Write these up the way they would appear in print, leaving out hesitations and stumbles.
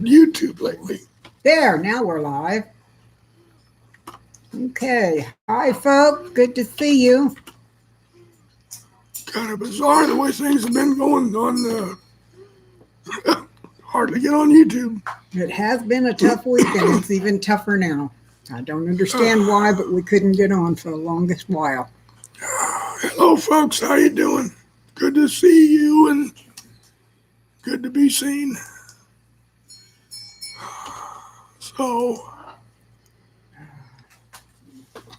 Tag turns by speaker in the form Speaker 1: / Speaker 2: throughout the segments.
Speaker 1: YouTube lately.
Speaker 2: There, now we're live. Okay. Hi, folks. Good to see you.
Speaker 1: Kind of bizarre the way things have been going on. Hard to get on YouTube.
Speaker 2: It has been a tough week, and it's even tougher now. I don't understand why, but we couldn't get on for the longest while.
Speaker 1: Hello, folks. How you doing? Good to see you, and good to be seen. So,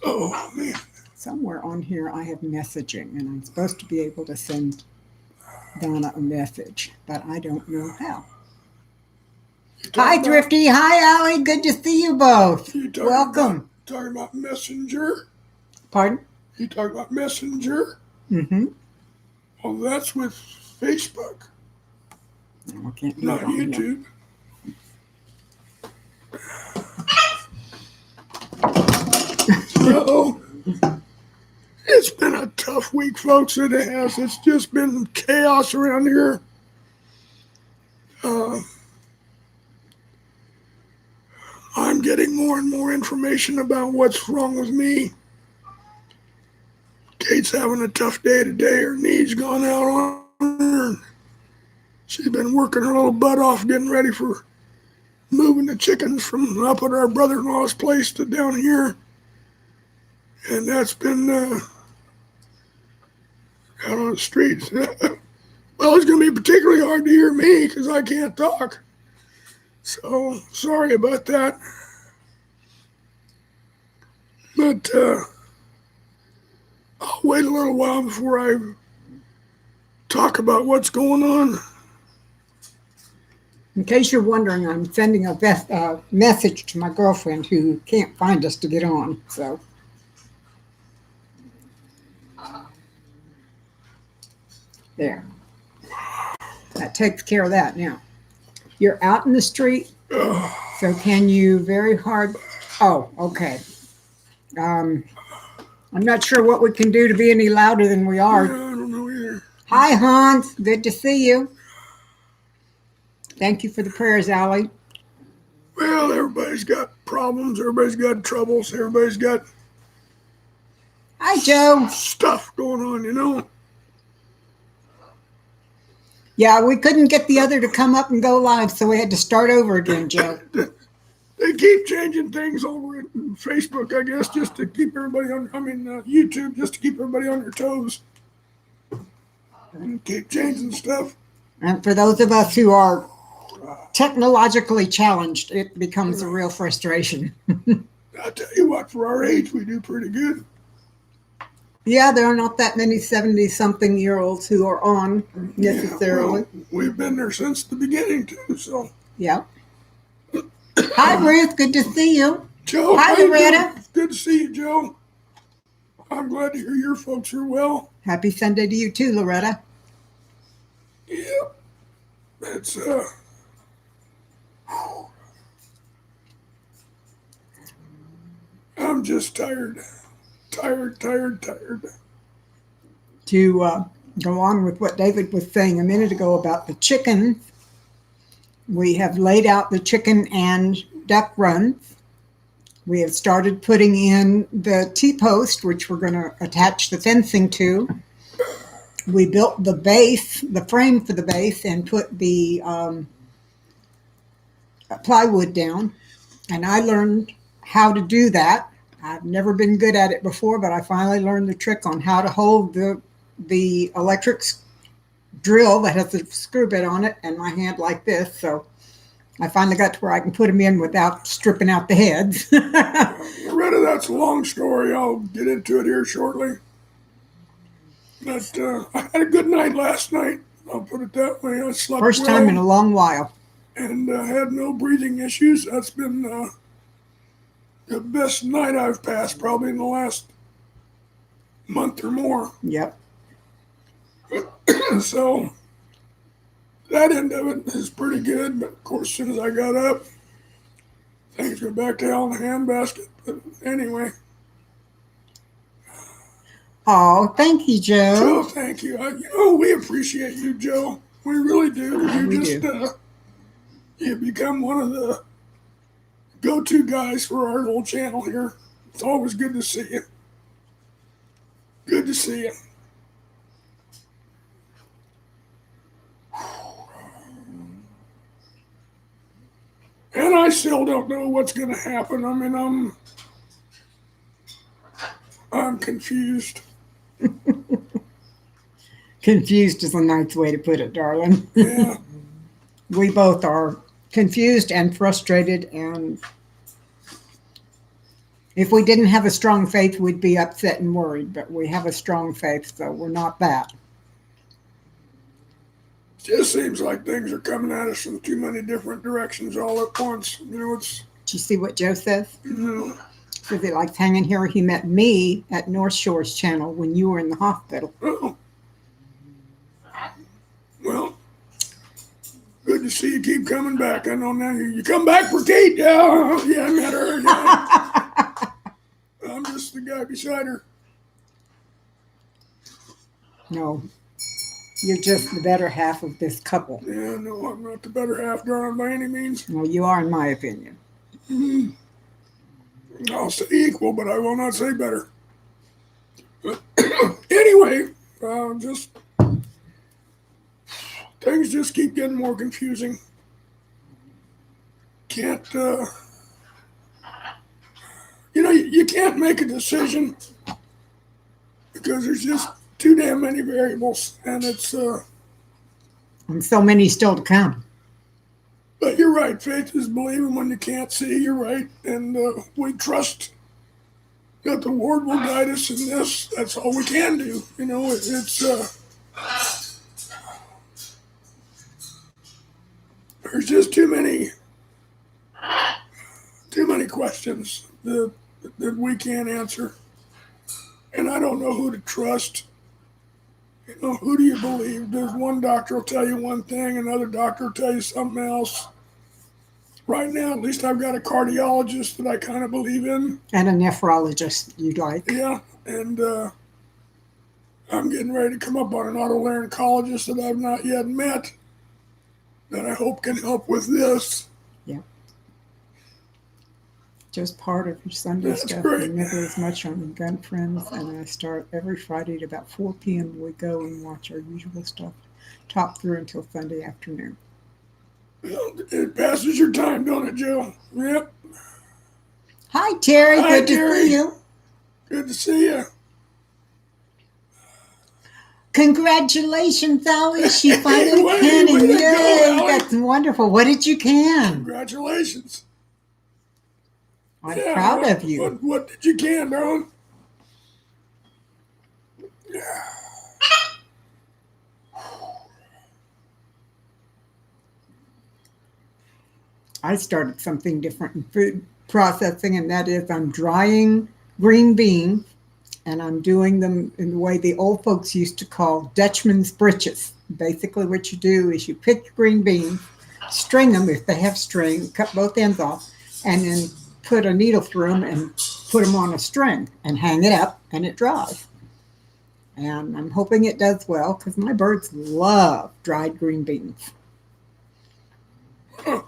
Speaker 1: oh man.
Speaker 2: Somewhere on here, I have messaging, and I'm supposed to be able to send Donna a message, but I don't know how. Hi, Thrifty. Hi, Allie. Good to see you both. Welcome.
Speaker 1: Talking about Messenger?
Speaker 2: Pardon?
Speaker 1: You talking about Messenger?
Speaker 2: Mm-hmm.
Speaker 1: Well, that's with Facebook,
Speaker 2: No, I can't do
Speaker 1: not
Speaker 2: it on here.
Speaker 1: YouTube. So, it's been a tough week, folks. It has. It's just been chaos around here. I'm getting more and more information about what's wrong with me. Kate's having a tough day today. Her knee's gone out on her. She's been working her little butt off getting ready for moving the chickens from up at our brother-in-law's place to down here. And that's been out on the streets. Well, it's going to be particularly hard to hear me because I can't talk. So, sorry about that. But I'll wait a little while before I talk about what's going on.
Speaker 2: In case you're wondering, I'm sending a message to my girlfriend who can't find us to get on. So, there. That takes care of that now. You're out in the street, so can you very hard... Oh, okay. I'm not sure what we can do to be any louder than we
Speaker 1: Yeah, I
Speaker 2: are.
Speaker 1: don't know either.
Speaker 2: Hi, Hans. Good to see you. Thank you for the prayers, Allie.
Speaker 1: Well, everybody's got problems. Everybody's got troubles. Everybody's got
Speaker 2: Hi, Joe.
Speaker 1: stuff going on, you know.
Speaker 2: Yeah, we couldn't get the other to come up and go live, so we had to start over again, Joe.
Speaker 1: They keep changing things over at Facebook, I guess, just to keep everybody on, YouTube, just to keep everybody on their toes. And keep changing stuff.
Speaker 2: And for those of us who are technologically challenged, it becomes a real frustration.
Speaker 1: I'll tell you what, for our age, we do pretty good.
Speaker 2: Yeah, there are not that many 70-something-year-olds who are on necessarily.
Speaker 1: Yeah, well, we've been there since the beginning, too, so.
Speaker 2: Yeah. Hi, Ruth. Good to see you.
Speaker 1: Joe,
Speaker 2: Hi,
Speaker 1: how you
Speaker 2: Loretta.
Speaker 1: doing? Good to see you, Joe. I'm glad to hear your folks are well.
Speaker 2: Happy Sunday to you, too, Loretta.
Speaker 1: Yep. It's, I'm just tired. Tired.
Speaker 2: To go on with what David was saying a minute ago about the chickens, we have laid out the chicken and duck runs. We have started putting in the T-post, which we're going to attach the fencing to. We built the base, the frame for the base, and put the plywood down. And I learned how to do that. I've never been good at it before, but I finally learned the trick on how to hold the electric drill that has a screw bit on it and my hand like this. So I finally got to where I can put them in without stripping out the heads.
Speaker 1: Loretta, that's a long story. I'll get into it here shortly. But I had a good night last night. I'll put it that way. I slept
Speaker 2: First
Speaker 1: well
Speaker 2: time in a long while.
Speaker 1: and had no breathing issues. That's been the best night I've passed probably in the last month or more.
Speaker 2: Yep.
Speaker 1: So that end of it is pretty good. But of course, as soon as I got up, things go back to hell in a handbasket. But anyway.
Speaker 2: Oh, thank you, Joe.
Speaker 1: Joe, thank you. We appreciate you, Joe. We really do.
Speaker 2: Yeah,
Speaker 1: You
Speaker 2: we
Speaker 1: just
Speaker 2: do.
Speaker 1: You've become one of the go-to guys for our little channel here. It's always good to see you. Good to see you. And I still don't know what's going to happen. I mean, I'm confused.
Speaker 2: Confused is a nice way to put it, darling.
Speaker 1: Yeah.
Speaker 2: We both are confused and frustrated, and if we didn't have a strong faith, we'd be upset and worried, but we have a strong faith, so we're not that.
Speaker 1: Just seems like things are coming at us from too many different directions all at once. You know, it's,
Speaker 2: Did you see what Joe says?
Speaker 1: you know,
Speaker 2: Says he likes hanging here. He met me at North Shore's channel when you were in the hospital.
Speaker 1: oh. Well, good to see you keep coming back. I know now you come back for Kate. Yeah, yeah, I met her. Yeah. I'm just the guy beside her.
Speaker 2: No, you're just the better half of this couple.
Speaker 1: Yeah, no, I'm not the better half, darling, by any means.
Speaker 2: Well, you are, in my opinion.
Speaker 1: I'll say equal, but I will not say better. But anyway, just things just keep getting more confusing. Can't, you can't make a decision because there's just too damn many variables, and it's,
Speaker 2: And so many still to come.
Speaker 1: but you're right. Faith is believing when you can't see. You're right, and we trust that the Lord will guide us in this. That's all we can do. You know, it's there's just too many questions that we can't answer, and I don't know who to trust. You know, who do you believe? There's one doctor will tell you one thing, another doctor will tell you something else. Right now, at least I've got a cardiologist that I kind of believe in.
Speaker 2: And a nephrologist you'd like.
Speaker 1: Yeah, and I'm getting ready to come up on an otolaryngologist that I've not yet met that I hope can help with this.
Speaker 2: Yeah. Just part of your Sunday
Speaker 1: That's
Speaker 2: stuff.
Speaker 1: great.
Speaker 2: Never as much on Gun Friends, and I start every Friday at about 4 p.m. We go and watch our usual stuff, top through until Sunday afternoon.
Speaker 1: Well, it passes your time, don't it, Joe? Yep.
Speaker 2: Hi, Terry.
Speaker 1: Hi,
Speaker 2: Good to
Speaker 1: Terry.
Speaker 2: see you.
Speaker 1: Good to see you.
Speaker 2: Congratulations, Allie. She finally
Speaker 1: Way
Speaker 2: can.
Speaker 1: to
Speaker 2: And
Speaker 1: go,
Speaker 2: yay,
Speaker 1: Allie.
Speaker 2: that's wonderful. What did you can?
Speaker 1: Congratulations.
Speaker 2: I'm
Speaker 1: Yeah,
Speaker 2: proud
Speaker 1: what-
Speaker 2: of you.
Speaker 1: What did you can, darling?
Speaker 2: I started something different in food processing, and that is I'm drying green beans, and I'm doing them in the way the old folks used to call Dutchman's breeches. Basically, what you do is you pick your green beans, string them if they have string, cut both ends off, and then put a needle through them and put them on a string and hang it up, and it dries. And I'm hoping it does well because my birds love dried green beans.
Speaker 1: Huh.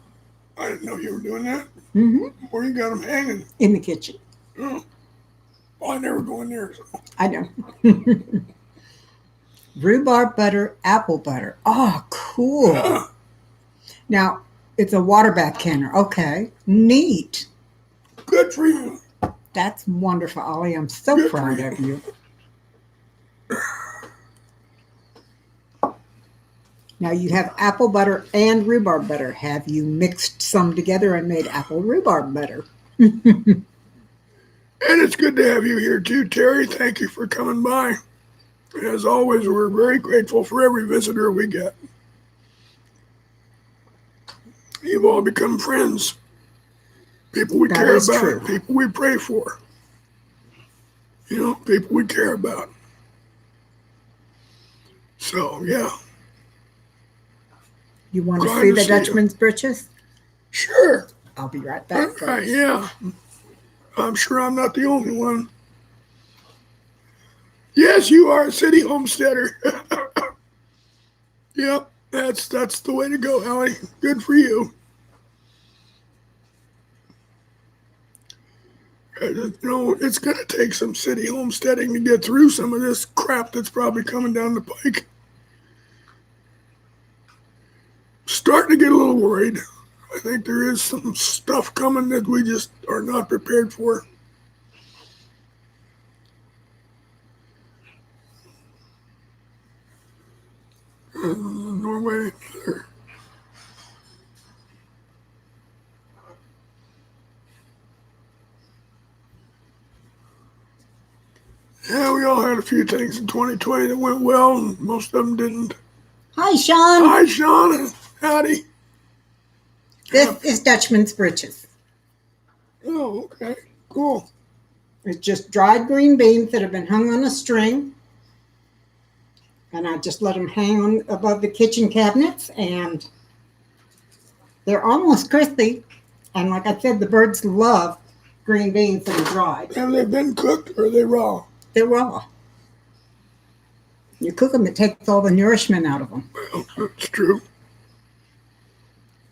Speaker 1: I didn't know you were doing that.
Speaker 2: Hmm.
Speaker 1: Where you got them hanging?
Speaker 2: In the kitchen.
Speaker 1: Oh. Well, I never go in there. So.
Speaker 2: I know. Rhubarb butter, apple butter. Oh, cool.
Speaker 1: Huh.
Speaker 2: Now, it's a water bath canner. Okay, neat.
Speaker 1: Good for you.
Speaker 2: That's wonderful, Ollie. I'm so
Speaker 1: Good for
Speaker 2: proud
Speaker 1: you.
Speaker 2: of you. Now, you have apple butter and rhubarb butter. Have you mixed some together and made apple rhubarb butter?
Speaker 1: And it's good to have you here too, Terry. Thank you for coming by. As always, we're very grateful for every visitor we get. You've all become friends. People we
Speaker 2: That
Speaker 1: care
Speaker 2: is
Speaker 1: about.
Speaker 2: true.
Speaker 1: People we pray for. You know, people we care about. So, yeah,
Speaker 2: You want to
Speaker 1: Glad
Speaker 2: see
Speaker 1: to
Speaker 2: the
Speaker 1: see you.
Speaker 2: Dutchman's breeches?
Speaker 1: sure.
Speaker 2: I'll be right
Speaker 1: All
Speaker 2: back.
Speaker 1: right,
Speaker 2: folks.
Speaker 1: yeah. I'm sure I'm not the only one. Yes, you are a city homesteader. Yep, that's the way to go, Allie. Good for you. It's going to take some city homesteading to get through some of this crap that's probably coming down the pike. Starting to get a little worried. I think there is some stuff coming that we just are not prepared for. Norway. Yeah, we all had a few things in 2020 that went well, and most of them didn't.
Speaker 2: Hi, Sean.
Speaker 1: Hi, Sean. Howdy.
Speaker 2: This is Dutchman's Britches.
Speaker 1: Oh, okay. Cool.
Speaker 2: It's just dried green beans that have been hung on a string. And I just let them hang on above the kitchen cabinets, and they're almost crispy. And like I said, the birds love green beans that are dried.
Speaker 1: Have they been cooked or are they raw?
Speaker 2: They're raw. You cook them, it takes all the nourishment out of them.
Speaker 1: Well, that's true.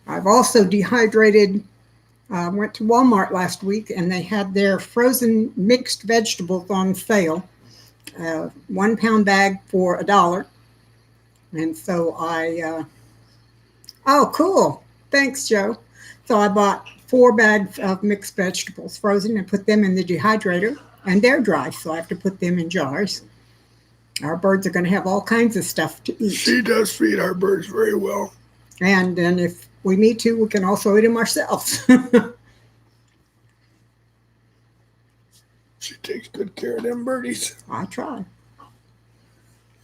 Speaker 2: I've also dehydrated. Went to Walmart last week, and they had their frozen mixed vegetables on sale. 1 pound bag for $1. And so oh, cool. Thanks, Joe. So I bought 4 bags of mixed vegetables frozen and put them in the dehydrator, and they're dry, so I have to put them in jars. Our birds are going to have all kinds of stuff to eat.
Speaker 1: She does feed our birds very well.
Speaker 2: And then if we need to, we can also eat them ourselves.
Speaker 1: She takes good care of them birdies.
Speaker 2: I try.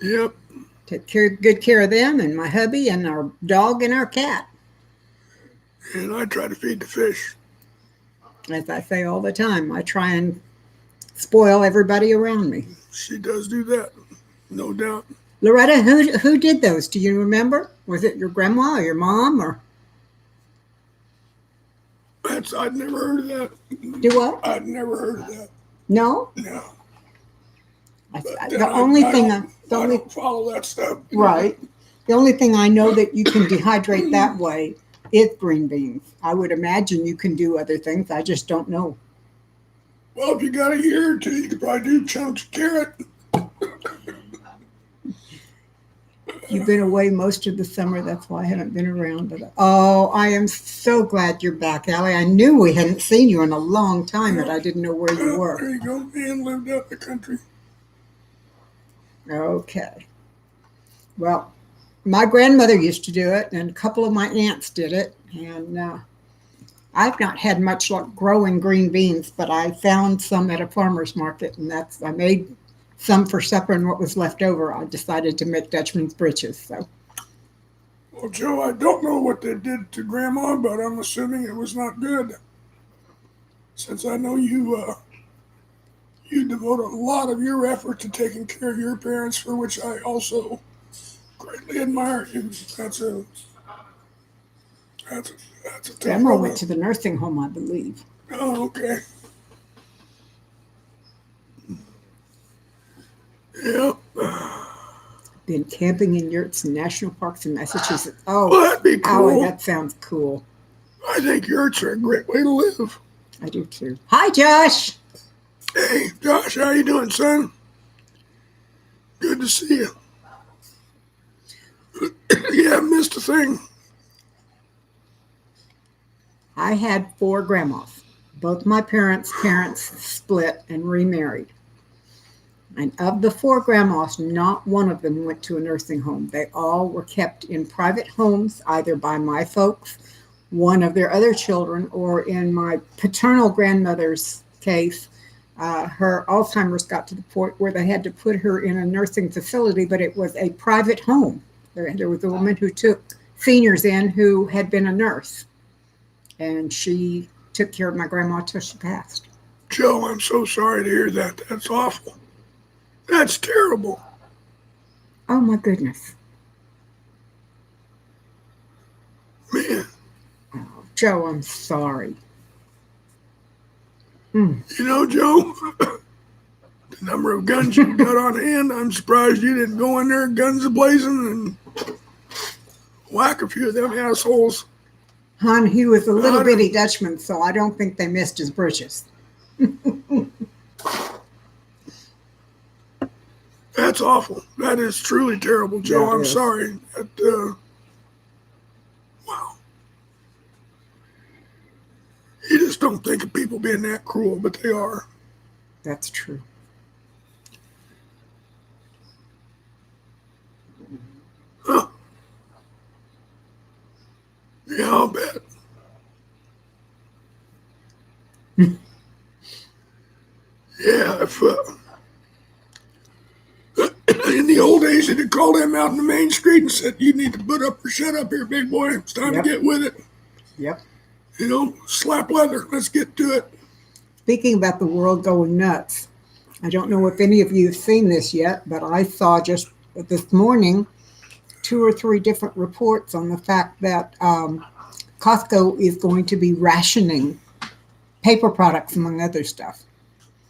Speaker 1: Yep.
Speaker 2: Take good care of them and my hubby and our dog and our cat.
Speaker 1: And I try to feed the fish.
Speaker 2: As I say all the time, I try and spoil everybody around me.
Speaker 1: She does do that, no doubt.
Speaker 2: Loretta, who did those? Do you remember? Was it your grandma or your mom or?
Speaker 1: I'd never heard of that.
Speaker 2: Do what?
Speaker 1: I'd never heard of that.
Speaker 2: No?
Speaker 1: No.
Speaker 2: I don't
Speaker 1: follow that stuff.
Speaker 2: Right. The only thing I know that you can dehydrate that way is green beans. I would imagine you can do other things. I just don't know.
Speaker 1: Well, if you got a year or two, you could probably do chunks of carrot.
Speaker 2: You've been away most of the summer. That's why I haven't been around. But oh, I am so glad you're back, Allie. I knew we hadn't seen you in a long time, but I didn't know where you were.
Speaker 1: There you go. Man lived out in the country.
Speaker 2: Okay. Well, my grandmother used to do it, and a couple of my aunts did it. And I've not had much luck growing green beans, but I found some at a farmer's market, and I made some for supper, and what was left over, I decided to make Dutchman's Britches. So.
Speaker 1: Well, Joe, I don't know what they did to Grandma, but I'm assuming it was not good. Since I know you devote a lot of your effort to taking care of your parents, for which I also greatly admire you. That's a
Speaker 2: Grandma went to the nursing home, I believe.
Speaker 1: Oh, okay. Yep.
Speaker 2: Been camping in yurts in national parks in Massachusetts. Oh,
Speaker 1: well, that'd be cool.
Speaker 2: Allie, that sounds cool.
Speaker 1: I think yurts are a great way to live.
Speaker 2: I do too. Hi, Josh.
Speaker 1: Hey, Josh, how you doing, son? Good to see you. Yeah, missed a thing.
Speaker 2: I had 4 grandmas. Both my parents' split and remarried. And of the 4 grandmas, not one of them went to a nursing home. They all were kept in private homes, either by my folks, one of their other children, or in my paternal grandmother's case, her Alzheimer's got to the point where they had to put her in a nursing facility, but it was a private home. There was a woman who took seniors in who had been a nurse, and she took care of my grandma till she passed.
Speaker 1: Joe, I'm so sorry to hear that. That's awful. That's terrible.
Speaker 2: Oh, my goodness.
Speaker 1: Man.
Speaker 2: Oh, Joe, I'm sorry.
Speaker 1: You know, Joe, the number of guns you've got on hand, I'm surprised you didn't go in there guns a-blazing and whack a few of them assholes.
Speaker 2: Hon, he was a little bitty Dutchman, so I don't think they missed his britches.
Speaker 1: That's awful. That is truly terrible, Joe.
Speaker 2: Yeah, it
Speaker 1: I'm
Speaker 2: is.
Speaker 1: sorry. Wow. You just don't think of people being that cruel, but they are.
Speaker 2: That's true.
Speaker 1: Huh. Yeah, I'll bet. Yeah, if in the old days, they'd call them out in the main street and said, "You need to put up or shut up here, big boy. It's time
Speaker 2: Yep.
Speaker 1: to get with it.
Speaker 2: Yep.
Speaker 1: You know, slap leather. Let's get to it."
Speaker 2: Speaking about the world going nuts, I don't know if any of you have seen this yet, but I saw just this morning 2 or 3 different reports on the fact that Costco is going to be rationing paper products, among other stuff.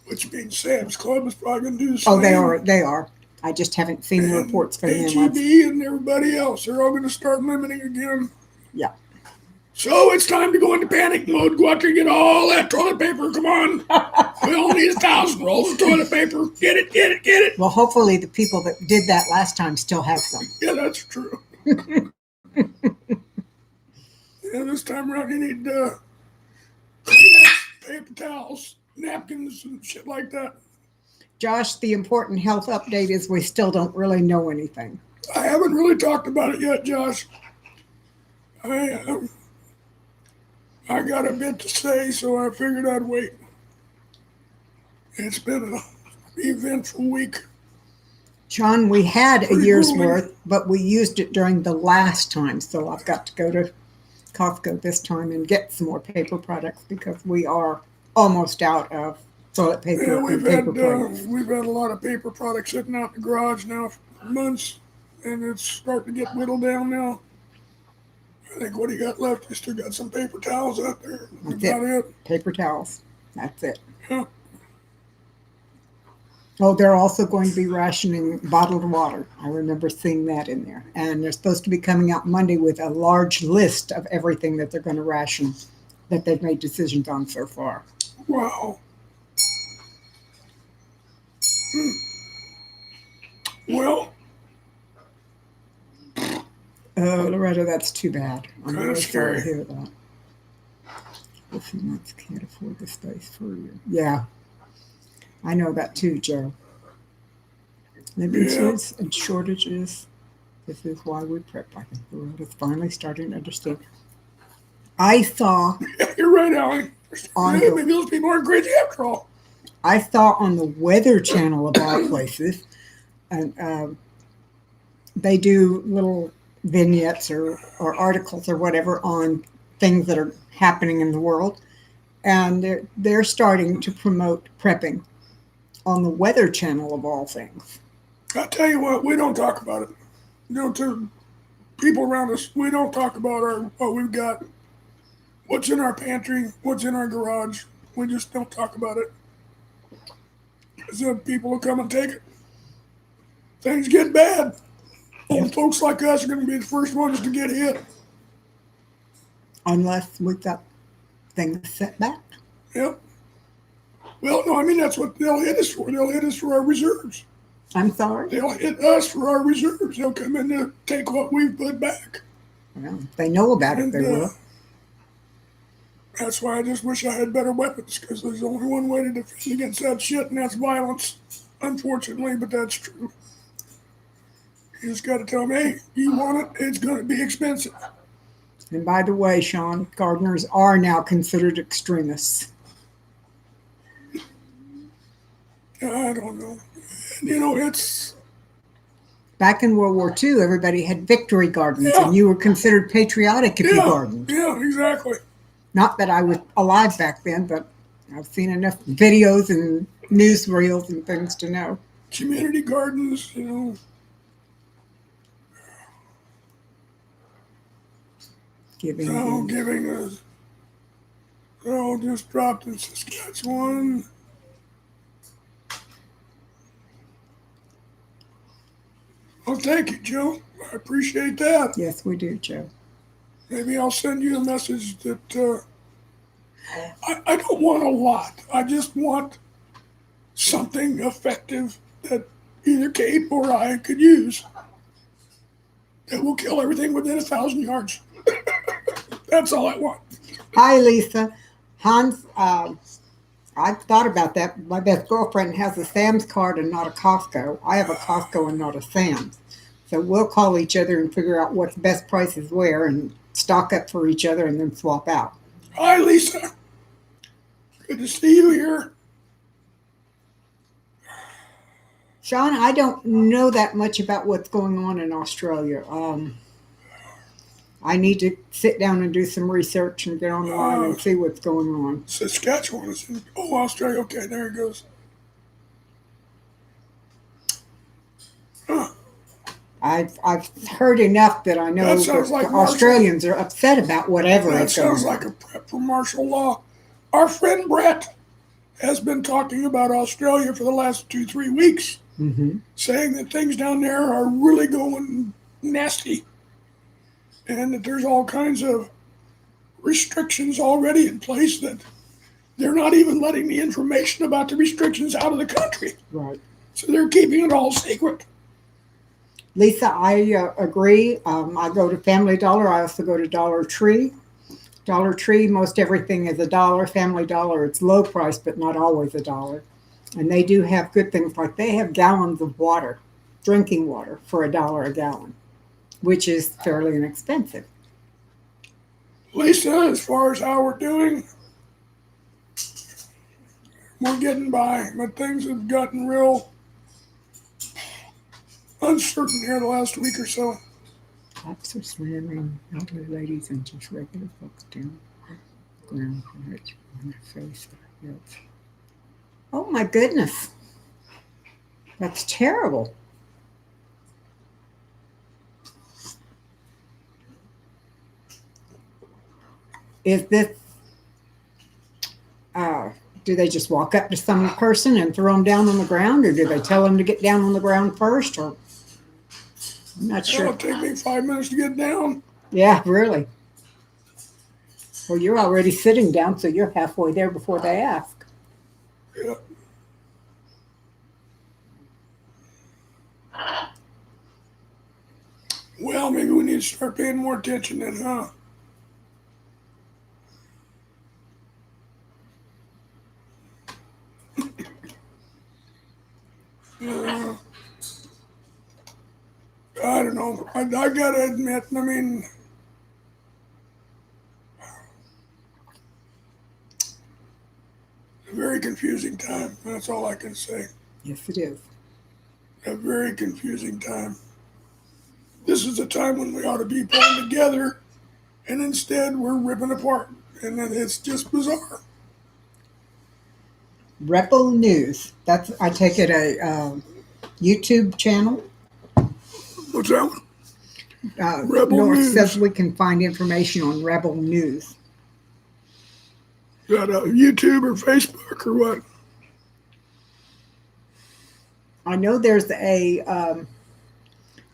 Speaker 1: Which means Sam's Club is probably going to do the
Speaker 2: Oh,
Speaker 1: same.
Speaker 2: they are. They are. I just haven't seen the
Speaker 1: And
Speaker 2: reports from them.
Speaker 1: HEB and everybody else, they're all going to start limiting again.
Speaker 2: Yeah.
Speaker 1: So it's time to go into panic mode. Go out there and get all that toilet paper. Come on. We only need 1,000 rolls of toilet paper. Get it, get it, get it.
Speaker 2: Well, hopefully the people that did that last time still have some.
Speaker 1: Yeah, that's true. Yeah, this time around you need paper towels, napkins, and shit like that.
Speaker 2: Josh, the important health update is we still don't really know anything.
Speaker 1: I haven't really talked about it yet, Josh. I got a bit to say, so I figured I'd wait. It's been an eventful week.
Speaker 2: John, we had a
Speaker 1: Pretty
Speaker 2: year's
Speaker 1: grueling.
Speaker 2: worth, but we used it during the last time. So I've got to go to Costco this time and get some more paper products because we are almost out of toilet paper
Speaker 1: Yeah,
Speaker 2: and
Speaker 1: we've
Speaker 2: paper products.
Speaker 1: had a lot of paper products sitting out in the garage now for months, and it's starting to get whittled down now. I think what he got left, he still got some paper towels out there.
Speaker 2: That's
Speaker 1: About it.
Speaker 2: Paper towels. That's it.
Speaker 1: Yeah.
Speaker 2: Oh, they're also going to be rationing bottled water. I remember seeing that in there. And they're supposed to be coming out Monday with a large list of everything that they're going to ration that they've made decisions on so far.
Speaker 1: Wow. Well,
Speaker 2: Loretta, that's too bad. I'm
Speaker 1: Kinda
Speaker 2: really sorry to
Speaker 1: scary.
Speaker 2: hear that. A few months can't afford the space for you. Yeah, I know that too, Joe. Limited and shortages. This is why we prep. I think the world is finally starting to understand. I saw
Speaker 1: yeah, you're right, Alan.
Speaker 2: On
Speaker 1: Maybe
Speaker 2: the-
Speaker 1: those people aren't crazy after all.
Speaker 2: on the Weather Channel of all places, and they do little vignettes or articles or whatever on things that are happening in the world, and they're starting to promote prepping on the Weather Channel of all things.
Speaker 1: I tell you what, we don't talk about it. You know, to people around us, we don't talk about what we've got, what's in our pantry, what's in our garage. We just don't talk about it. Because then people will come and take it. Things get bad. Old folks like us are going to be the first ones to get hit.
Speaker 2: Unless we've got things set back.
Speaker 1: Yep. Well, no, I mean, that's what they'll hit us for. They'll hit us for our reserves.
Speaker 2: I'm sorry.
Speaker 1: They'll hit us for our reserves. They'll come in to take what we've put back.
Speaker 2: Well, if they know about it,
Speaker 1: And
Speaker 2: they will.
Speaker 1: that's why I just wish I had better weapons, because there's only one way to defend against that shit, and that's violence. Unfortunately, but that's true. You just got to tell them, hey, you want it, it's going to be expensive.
Speaker 2: And by the way, Sean, gardeners are now considered extremists.
Speaker 1: I don't know. You know, it's,
Speaker 2: Back in World War II, everybody had victory gardens,
Speaker 1: Yeah.
Speaker 2: and you were considered patriotic if you
Speaker 1: yeah,
Speaker 2: gardened.
Speaker 1: yeah, exactly.
Speaker 2: Not that I was alive back then, but I've seen enough videos and newsreels and things to know.
Speaker 1: Community gardens, you know.
Speaker 2: Giving
Speaker 1: Oh,
Speaker 2: them-
Speaker 1: giving us. Oh, just dropped in Saskatchewan. Well, thank you, Joe. I appreciate that.
Speaker 2: Yes, we do, Joe.
Speaker 1: Maybe I'll send you a message that I don't want a lot. I just want something effective that either Kate or I could use that will kill everything within 1,000 yards. That's all I want.
Speaker 2: Hi, Lisa. Hans, I've thought about that. My best girlfriend has a Sam's card and not a Costco. I have a Costco and not a Sam's. So we'll call each other and figure out what's the best prices where and stock up for each other and then swap out.
Speaker 1: Hi, Lisa. Good to see you here.
Speaker 2: Sean, I don't know that much about what's going on in Australia. I need to sit down and do some research and get online and see what's going on.
Speaker 1: Saskatchewan is in, Australia. Okay, there it goes. Huh.
Speaker 2: I've heard enough that I know
Speaker 1: That
Speaker 2: that
Speaker 1: sounds like
Speaker 2: the Australians are upset about whatever
Speaker 1: That
Speaker 2: is going
Speaker 1: sounds
Speaker 2: on.
Speaker 1: like a prep for martial law. Our friend Brett has been talking about Australia for the last 2-3 weeks, saying that things down there are really going nasty and that there's all kinds of restrictions already in place that they're not even letting the information about the restrictions out of the country.
Speaker 2: Right.
Speaker 1: So they're keeping it all secret.
Speaker 2: Lisa, I agree. I go to Family Dollar. I also go to Dollar Tree. Dollar Tree, most everything is $1. Family Dollar, it's low price, but not always $1. And they do have good things like they have gallons of water, drinking water, for $1 a gallon, which is fairly inexpensive.
Speaker 1: Lisa, as far as how we're doing, we're getting by, but things have gotten real uncertain here the last week or so.
Speaker 2: Cops are slamming elderly ladies and just regular folks down the ground right on their face. Oh my goodness. That's terrible. Is this, do they just walk up to some person and throw them down on the ground, or do they tell them to get down on the ground first? Or I'm not sure.
Speaker 1: It'll take me 5 minutes to get down.
Speaker 2: Yeah, really. Well, you're already sitting down, so you're halfway there before they ask.
Speaker 1: Yeah. Well, maybe we need to start paying more attention then, huh? I don't know. I gotta admit, I mean, a very confusing time. That's all I can say.
Speaker 2: Yes, it is.
Speaker 1: A very confusing time. This is a time when we ought to be pulling together, and instead we're ripping apart. And then it's just bizarre.
Speaker 2: Rebel News. That's, I take it, a YouTube channel.
Speaker 1: What's that one? Rebel
Speaker 2: North
Speaker 1: News.
Speaker 2: says we can find information on Rebel News.
Speaker 1: Is that a YouTube or Facebook or what?
Speaker 2: I know there's a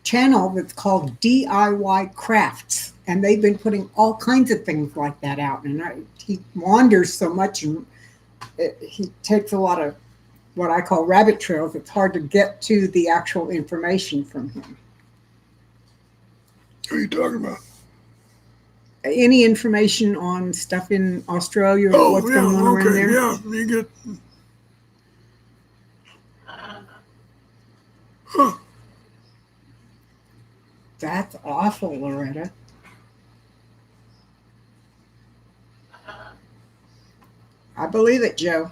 Speaker 2: channel that's called DIY Crafts, and they've been putting all kinds of things like that out. And he wanders so much, and he takes a lot of what I call rabbit trails. It's hard to get to the actual information from him.
Speaker 1: What are you talking about?
Speaker 2: Any information on stuff in Australia or what's going on around there?
Speaker 1: Yeah, you get. Huh.
Speaker 2: That's awful, Loretta. I believe it, Joe.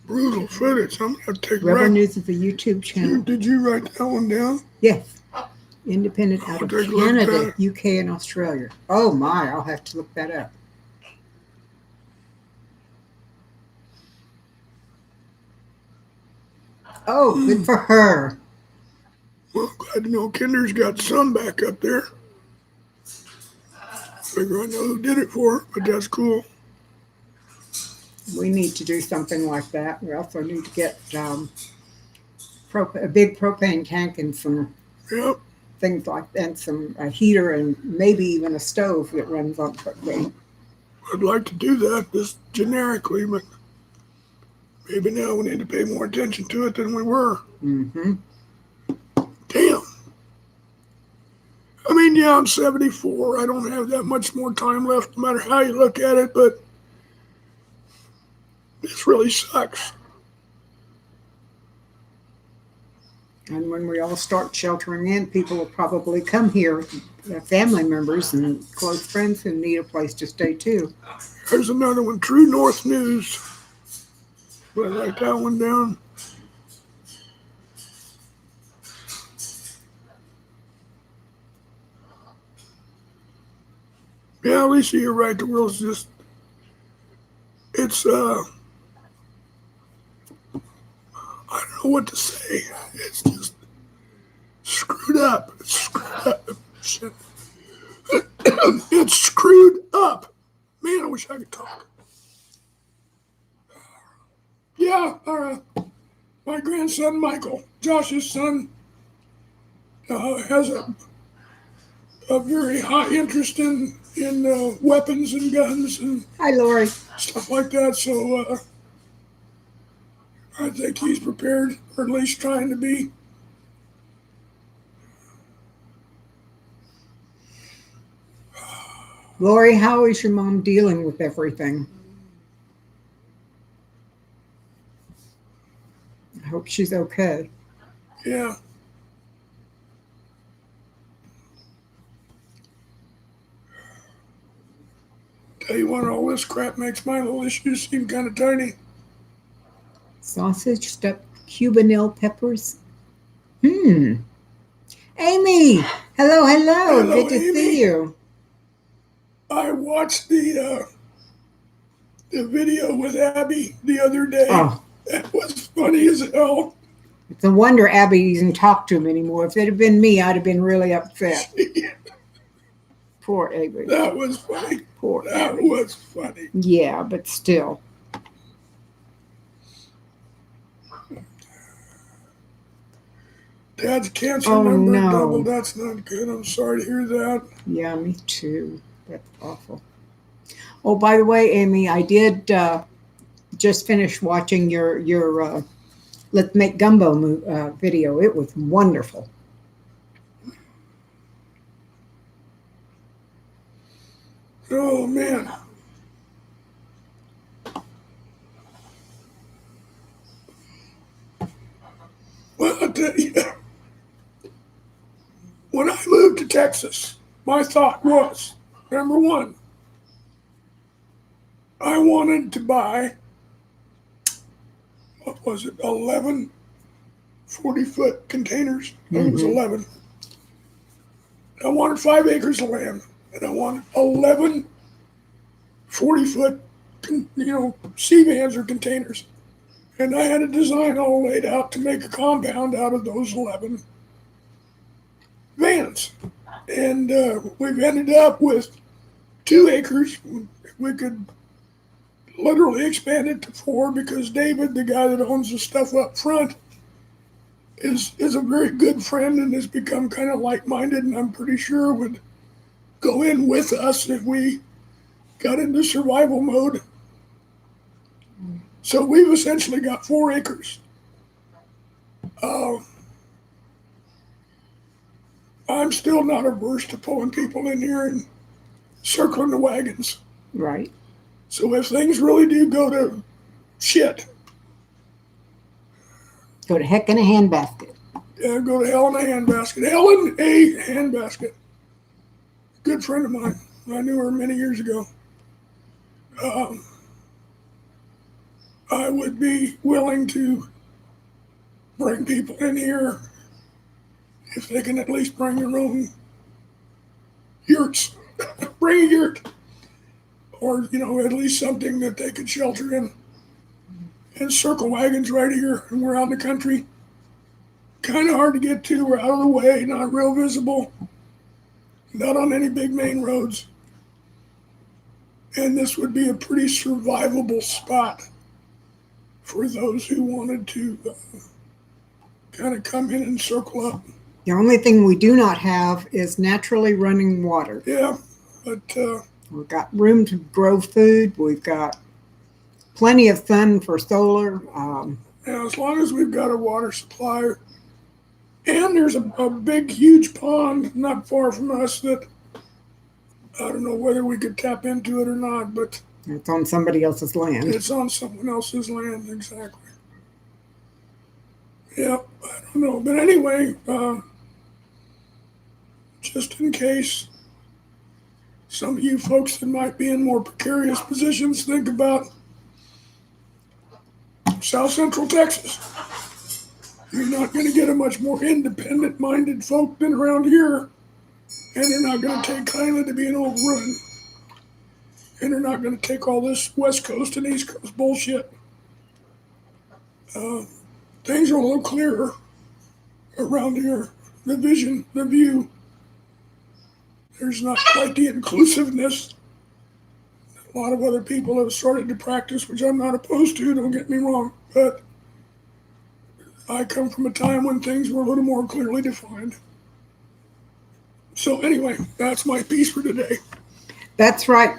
Speaker 1: Brutal footage. I'm going to take
Speaker 2: Rebel
Speaker 1: right.
Speaker 2: News is a YouTube channel.
Speaker 1: Did you write that one down?
Speaker 2: Yes. Independent out of
Speaker 1: I'll take a look at
Speaker 2: Canada,
Speaker 1: that.
Speaker 2: UK, and Australia. Oh my, I'll have to look that up. Oh, good for her.
Speaker 1: Well, glad to know Kinder's got sun back up there. Figure I know who did it for her, but that's cool.
Speaker 2: We need to do something like that. We also need to get a big propane tank and some
Speaker 1: Yep.
Speaker 2: things like that, and some a heater and maybe even a stove that runs on propane.
Speaker 1: I'd like to do that just generically, but maybe now we need to pay more attention to it than we were.
Speaker 2: Mm-hmm.
Speaker 1: Damn. I mean, yeah, I'm 74. I don't have that much more time left, no matter how you look at it, but this really sucks.
Speaker 2: And when we all start sheltering in, people will probably come here, their family members and close friends who need a place to stay too.
Speaker 1: There's another one, True North News. I write that one down. Yeah, Lisa, you're right. The world's just, it's, I don't know what to say. It's just screwed up. It's screwed up. Shit. It's screwed up. Man, I wish I could talk. Yeah, my grandson Michael, Josh's son, has a very high interest in weapons and guns and
Speaker 2: Hi, Lori.
Speaker 1: stuff like that. So I think he's prepared, or at least trying to be.
Speaker 2: Lori, how is your mom dealing with everything? I hope she's okay.
Speaker 1: Yeah. Tell you what, all this crap makes my little issues seem kind of tiny.
Speaker 2: Sausage stuffed Cubanelle peppers. Amy, hello.
Speaker 1: Hello,
Speaker 2: Good to
Speaker 1: Amy.
Speaker 2: see you.
Speaker 1: I watched the video with Abby the other day.
Speaker 2: Oh,
Speaker 1: That was funny as hell.
Speaker 2: it's a wonder Abby doesn't talk to him anymore. If it had been me, I'd have been really upset. Poor Abby.
Speaker 1: That was funny.
Speaker 2: Poor
Speaker 1: That
Speaker 2: Abby.
Speaker 1: was funny.
Speaker 2: Yeah, but still.
Speaker 1: Dad's cancer
Speaker 2: Oh,
Speaker 1: number
Speaker 2: no.
Speaker 1: doubled. That's not good. I'm sorry to hear that.
Speaker 2: Yeah, me too. That's awful. Oh, by the way, Amy, I did just finish watching your Let's Make Gumbo video. It was wonderful.
Speaker 1: Oh, man. Well, I'll tell you, when I moved to Texas, my thought was, number one, I wanted to buy, what was it, 11 40-foot containers. I think it was 11. I wanted 5 acres of land, and I wanted 11 40-foot, sea vans or containers. And I had a design all laid out to make a compound out of those 11 vans. And we've ended up with 2 acres. We could literally expand it to 4 because David, the guy that owns the stuff up front, is a very good friend and has become kind of like-minded, and I'm pretty sure would go in with us if we got into survival mode. So we've essentially got 4 acres. I'm still not averse to pulling people in here and circling the wagons.
Speaker 2: Right.
Speaker 1: So if things really do go to shit,
Speaker 2: Go to heck in a handbasket.
Speaker 1: go to hell in a handbasket. Hell in a handbasket. Good friend of mine. I knew her many years ago. I would be willing to bring people in here if they can at least bring their own yurts. Bring a yurt. Or, at least something that they could shelter in. And circle wagons right here, and we're out in the country. Kind of hard to get to. We're out of the way, not real visible. Not on any big main roads. And this would be a pretty survivable spot for those who wanted to kind of come in and circle up.
Speaker 2: The only thing we do not have is naturally running water.
Speaker 1: Yeah, but
Speaker 2: We've got room to grow food. We've got plenty of sun for solar.
Speaker 1: Now, as long as we've got a water supply, and there's a big, huge pond not far from us that I don't know whether we could tap into it or not, but
Speaker 2: It's on somebody else's land.
Speaker 1: it's on someone else's land, exactly. Yeah, I don't know. But anyway, just in case some of you folks that might be in more precarious positions think about South Central Texas. You're not going to get a much more independent minded folk than around here. And they're not going to take kindly to being overrun. And they're not going to take all this West Coast and East Coast bullshit. Things are a little clearer around here. The vision, the view. There's not quite the inclusiveness that a lot of other people have started to practice, which I'm not opposed to, don't get me wrong. But I come from a time when things were a little more clearly defined. So anyway, that's my piece for today.
Speaker 2: That's right,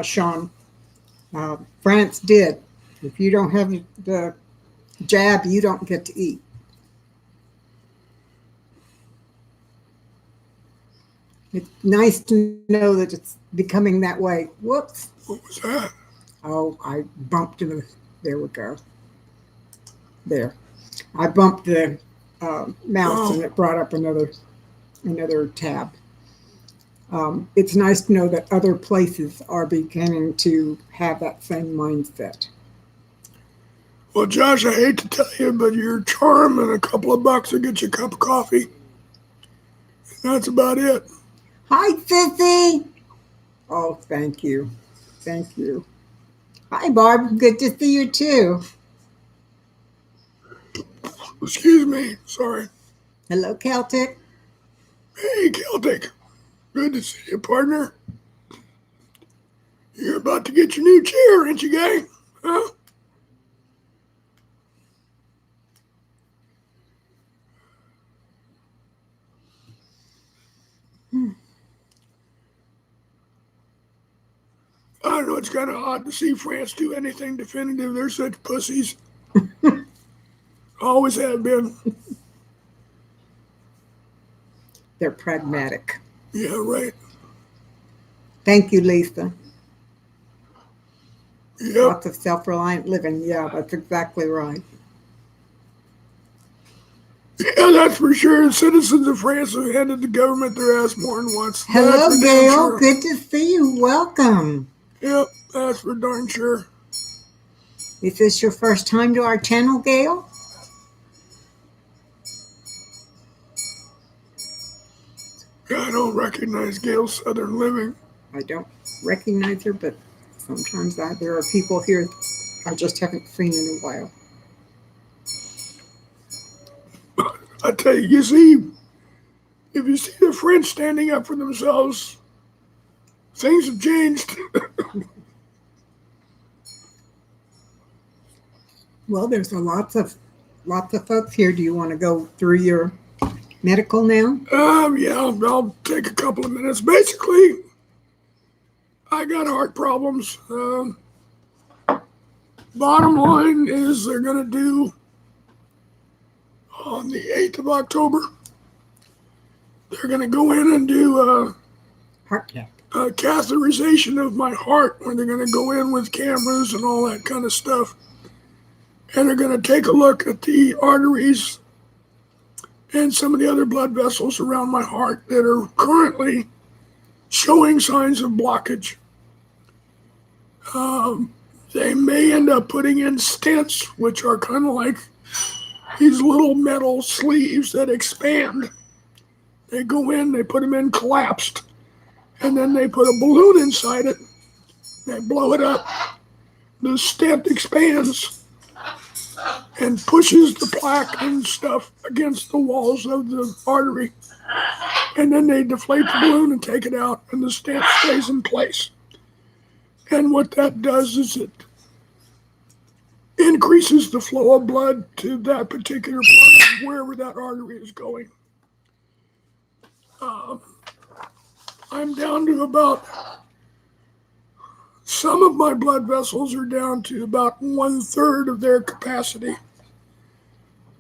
Speaker 2: Sean. France did. If you don't have the jab, you don't get to eat. It's nice to know that it's becoming that way. Whoops.
Speaker 1: What was that?
Speaker 2: Oh, I bumped into. There we go. There. I bumped the mouse and it brought up another tab. It's nice to know that other places are beginning to have that same mindset.
Speaker 1: Well, Josh, I hate to tell you, but your charm and a couple of bucks will get you a cup of coffee. That's about it.
Speaker 2: Hi, Sissy. Oh, thank you. Thank you. Hi, Barb. Good to see you, too.
Speaker 1: Excuse me. Sorry.
Speaker 2: Hello, Celtic.
Speaker 1: Hey, Celtic. Good to see you, partner. You're about to get your new chair, ain't you, gang? Huh? I don't know, it's kind of odd to see France do anything definitive. They're such pussies. Always have been.
Speaker 2: They're pragmatic.
Speaker 1: Yeah, right.
Speaker 2: Thank you, Lisa.
Speaker 1: Yep.
Speaker 2: Lots of self-reliant living. Yeah, that's exactly right.
Speaker 1: Yeah, that's for sure. Citizens of France have handed the government their ass more than once.
Speaker 2: Hello,
Speaker 1: That's for damn
Speaker 2: Gail.
Speaker 1: sure.
Speaker 2: Good to see you. Welcome.
Speaker 1: Yep, that's for darn sure.
Speaker 2: Is this your first time to our channel, Gail?
Speaker 1: I don't recognize Gail's Southern Living.
Speaker 2: I don't recognize her, but sometimes there are people here I just haven't seen in a while.
Speaker 1: I tell you, you see, if you see the French standing up for themselves, things have changed.
Speaker 2: Well, there's lots of folks here. Do you want to go through your medical now?
Speaker 1: Yeah, I'll take a couple of minutes. Basically, I got heart problems. Bottom line is they're going to do on the 8th of October. They're going to go in and do
Speaker 2: Heart cath.
Speaker 1: a catheterization of my heart, where they're going to go in with cameras and all that kind of stuff. And they're going to take a look at the arteries and some of the other blood vessels around my heart that are currently showing signs of blockage. They may end up putting in stents, which are kind of like these little metal sleeves that expand. They go in, they put them in collapsed, and then they put a balloon inside it. They blow it up. The stent expands and pushes the plaque and stuff against the walls of the artery. And then they deflate the balloon and take it out, and the stent stays in place. And what that does is it increases the flow of blood to that particular part of wherever that artery is going. I'm down to about Some of my blood vessels are down to about 1/3 of their capacity.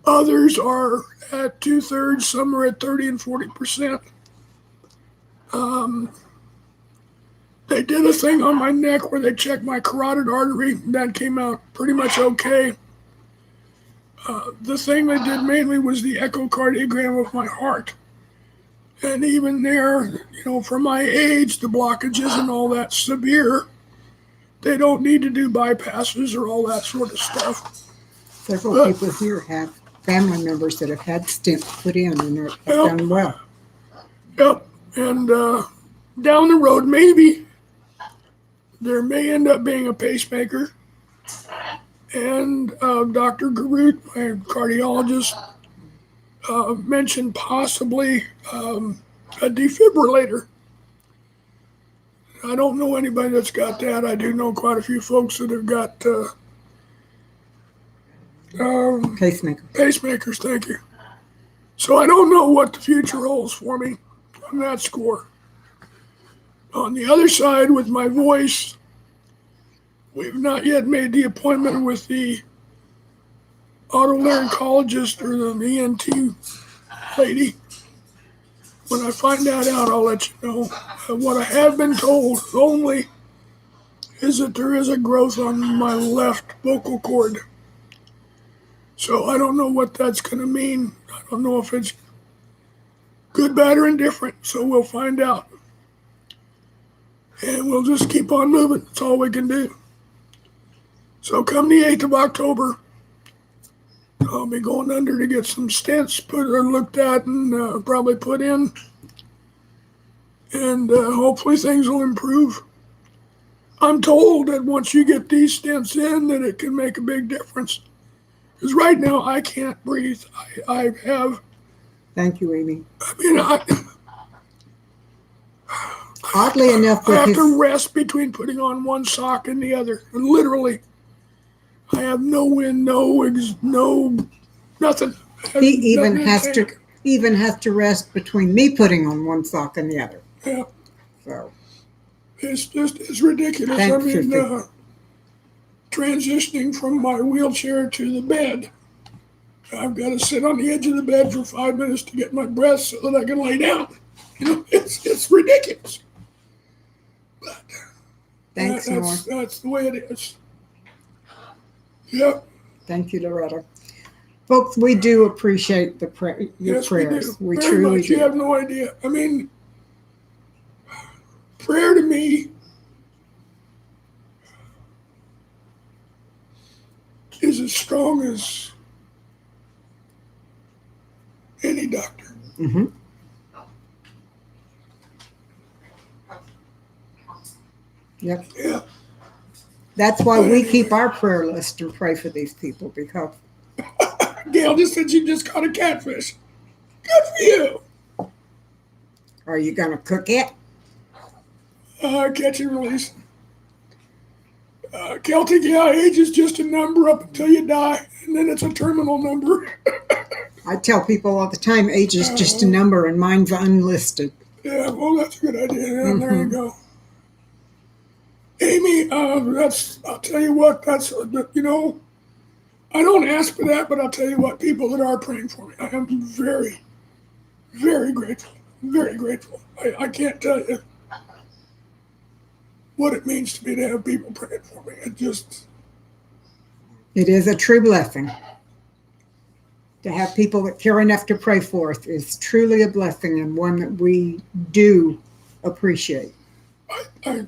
Speaker 1: Others are at 2/3. Some are at 30 and 40%. They did a thing on my neck where they checked my carotid artery. That came out pretty much okay. The thing they did mainly was the echocardiogram of my heart. And even there, for my age, the blockages and all that severe. They don't need to do bypasses or all that sort of stuff.
Speaker 2: Several people here have family members that have had stents put in and have done well.
Speaker 1: Yep. And down the road, maybe there may end up being a pacemaker. And Dr. Garut, my cardiologist, mentioned possibly a defibrillator. I don't know anybody that's got that. I do know quite a few folks that have got pacemakers. Thank you. So I don't know what the future holds for me on that score. On the other side, with my voice, we've not yet made the appointment with the otolaryngologist or the ENT lady. When I find that out, I'll let you know. What I have been told only is that there is a growth on my left vocal cord. So I don't know what that's going to mean. I don't know if it's good, bad, or indifferent. So we'll find out. And we'll just keep on moving. That's all we can do. So come the 8th of October, I'll be going under to get some stents looked at and probably put in. And hopefully things will improve. I'm told that once you get these stents in, that it can make a big difference. Because right now I can't breathe. I have.
Speaker 2: Thank you, Amy.
Speaker 1: I mean,
Speaker 2: Oddly enough,
Speaker 1: I have to rest between putting on one sock and the other. And literally, I have no wind, no nothing.
Speaker 2: He even has to rest between me putting on one sock and the other.
Speaker 1: Yeah.
Speaker 2: So
Speaker 1: it's ridiculous.
Speaker 2: Thanks,
Speaker 1: I mean, transitioning from my wheelchair to the bed, I've got to sit on the edge of the bed for 5 minutes to get my breath so that I can lay down. It's ridiculous. But
Speaker 2: thanks,
Speaker 1: that's the way it is. Yep.
Speaker 2: Thank you, Loretta. Folks, we do appreciate your prayers. We
Speaker 1: Very
Speaker 2: truly
Speaker 1: much.
Speaker 2: do.
Speaker 1: You have no idea. I mean, prayer to me is as strong as any doctor.
Speaker 2: Mm-hmm. Yep.
Speaker 1: Yeah.
Speaker 2: That's why we keep our prayer list to pray for these people, because
Speaker 1: Gail just said she just caught a catfish. Good for you.
Speaker 2: are you going to cook it?
Speaker 1: Catch and release. Celtic, age is just a number up until you die, and then it's a terminal number.
Speaker 2: I tell people all the time, age is just a number and mine's unlisted.
Speaker 1: Yeah, well, that's a good idea. Yeah, there you go. Amy, I'll tell you what, I don't ask for that, but I'll tell you what, people that are praying for me, I am very, very grateful. Very grateful. I can't tell you what it means to me to have people praying for me.
Speaker 2: It is a true blessing. To have people that care enough to pray for us is truly a blessing, and one that we do appreciate.
Speaker 1: I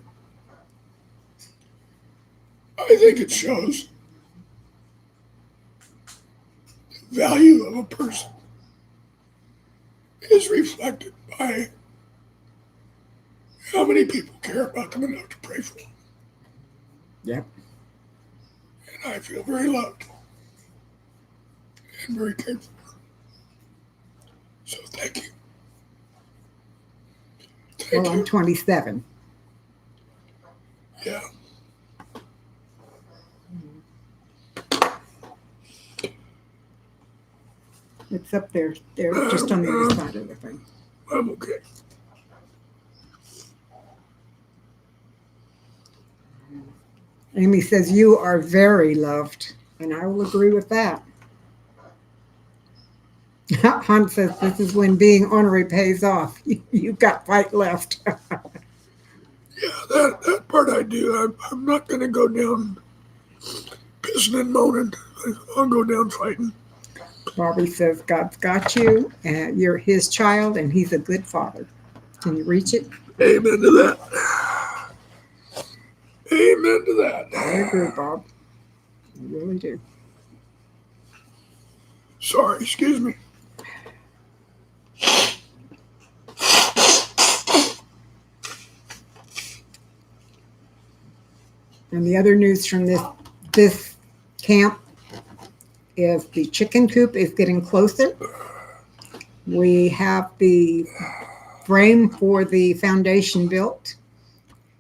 Speaker 1: think it shows the value of a person is reflected by how many people care about them enough to pray for them.
Speaker 2: Yep.
Speaker 1: And I feel very loved and very cared for. So thank you. Thank
Speaker 2: Well,
Speaker 1: you.
Speaker 2: I'm 27.
Speaker 1: Yeah.
Speaker 2: It's up there. They're just on the other side of the thing.
Speaker 1: I'm okay.
Speaker 2: Amy says, you are very loved. And I will agree with that. Hunt says, this is when being ornery pays off. You've got fight left.
Speaker 1: Yeah, that part I do. I'm not going to go down pissing and moaning. I'll go down fighting.
Speaker 2: Barbie says, God's got you, and you're his child, and he's a good father. Can you reach it?
Speaker 1: Amen to that. Amen to that.
Speaker 2: I agree, Bob. I really do.
Speaker 1: Sorry, excuse me.
Speaker 2: And the other news from this camp is the chicken coop is getting closer. We have the frame for the foundation built.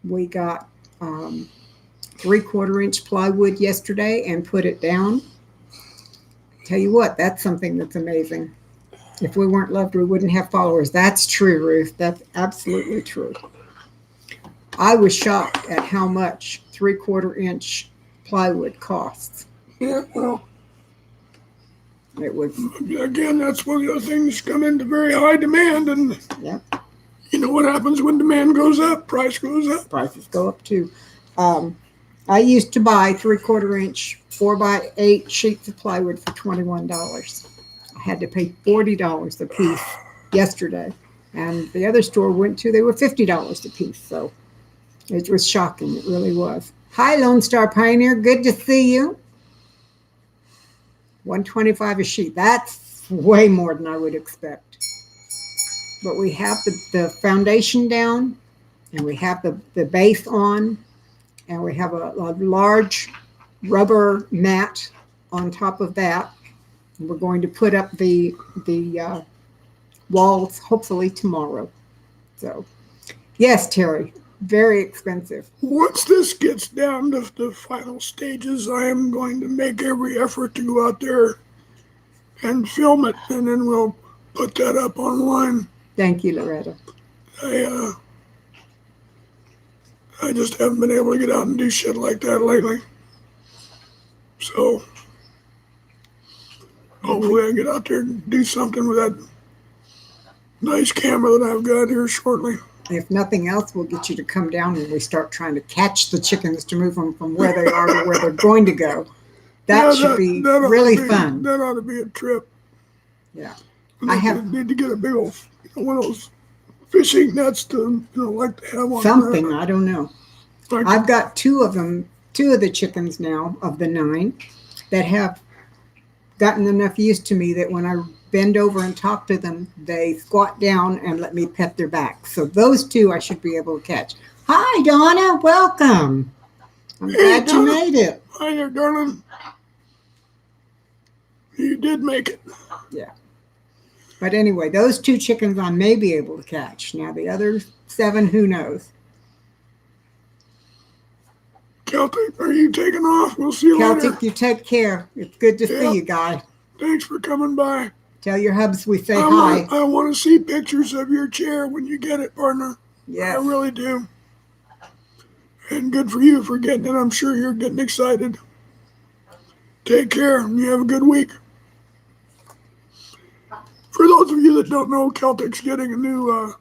Speaker 2: We got 3/4 inch plywood yesterday and put it down. Tell you what, that's something that's amazing. If we weren't loved, we wouldn't have followers. That's true, Ruth. That's absolutely true. I was shocked at how much 3/4 inch plywood costs.
Speaker 1: Yeah, well,
Speaker 2: It was,
Speaker 1: again, that's one of the things come into very high demand, and
Speaker 2: yeah,
Speaker 1: you know what happens when demand goes up, price goes up.
Speaker 2: prices go up too. I used to buy 3/4 inch 4x8 sheets of plywood for $21. I had to pay $40 a piece yesterday, and the other store went to, they were $50 a piece. So it was shocking. It really was. Hi, Lone Star Pioneer. Good to see you. $125 a sheet. That's way more than I would expect. But we have the foundation down, and we have the base on, and we have a large rubber mat on top of that. And we're going to put up the walls hopefully tomorrow. So, yes, Terry, very expensive.
Speaker 1: Once this gets down to the final stages, I am going to make every effort to go out there and film it, and then we'll put that up online.
Speaker 2: Thank you, Loretta.
Speaker 1: I just haven't been able to get out and do shit like that lately. So hopefully I get out there and do something with that nice camera that I've got here shortly.
Speaker 2: If nothing else, we'll get you to come down when we start trying to catch the chickens to move them from where they are to where they're going to go. That should be really fun.
Speaker 1: That ought to be a trip.
Speaker 2: Yeah.
Speaker 1: I need to get a big old, one of those fishing nets to, like to have on
Speaker 2: something,
Speaker 1: there.
Speaker 2: I don't know.
Speaker 1: Like,
Speaker 2: I've got two of the chickens now of the 9 that have gotten enough used to me that when I bend over and talk to them, they squat down and let me pet their back. So those 2 I should be able to catch. Hi, Donna. Welcome. I'm glad you
Speaker 1: Donna.
Speaker 2: made it.
Speaker 1: Hi there, darling. You did make it.
Speaker 2: Yeah. But anyway, those 2 chickens I may be able to catch. Now the other 7, who knows?
Speaker 1: Celtic, are you taking off? We'll see you
Speaker 2: Celtic,
Speaker 1: later.
Speaker 2: you take care. It's good to
Speaker 1: Yeah.
Speaker 2: see you, guy.
Speaker 1: Thanks for coming by.
Speaker 2: Tell your hubs we say hi.
Speaker 1: I want to see pictures of your chair when you get it, partner.
Speaker 2: Yes.
Speaker 1: I really do. And good for you for getting it. I'm sure you're getting excited. Take care and you have a good week. For those of you that don't know, Celtic's getting a new,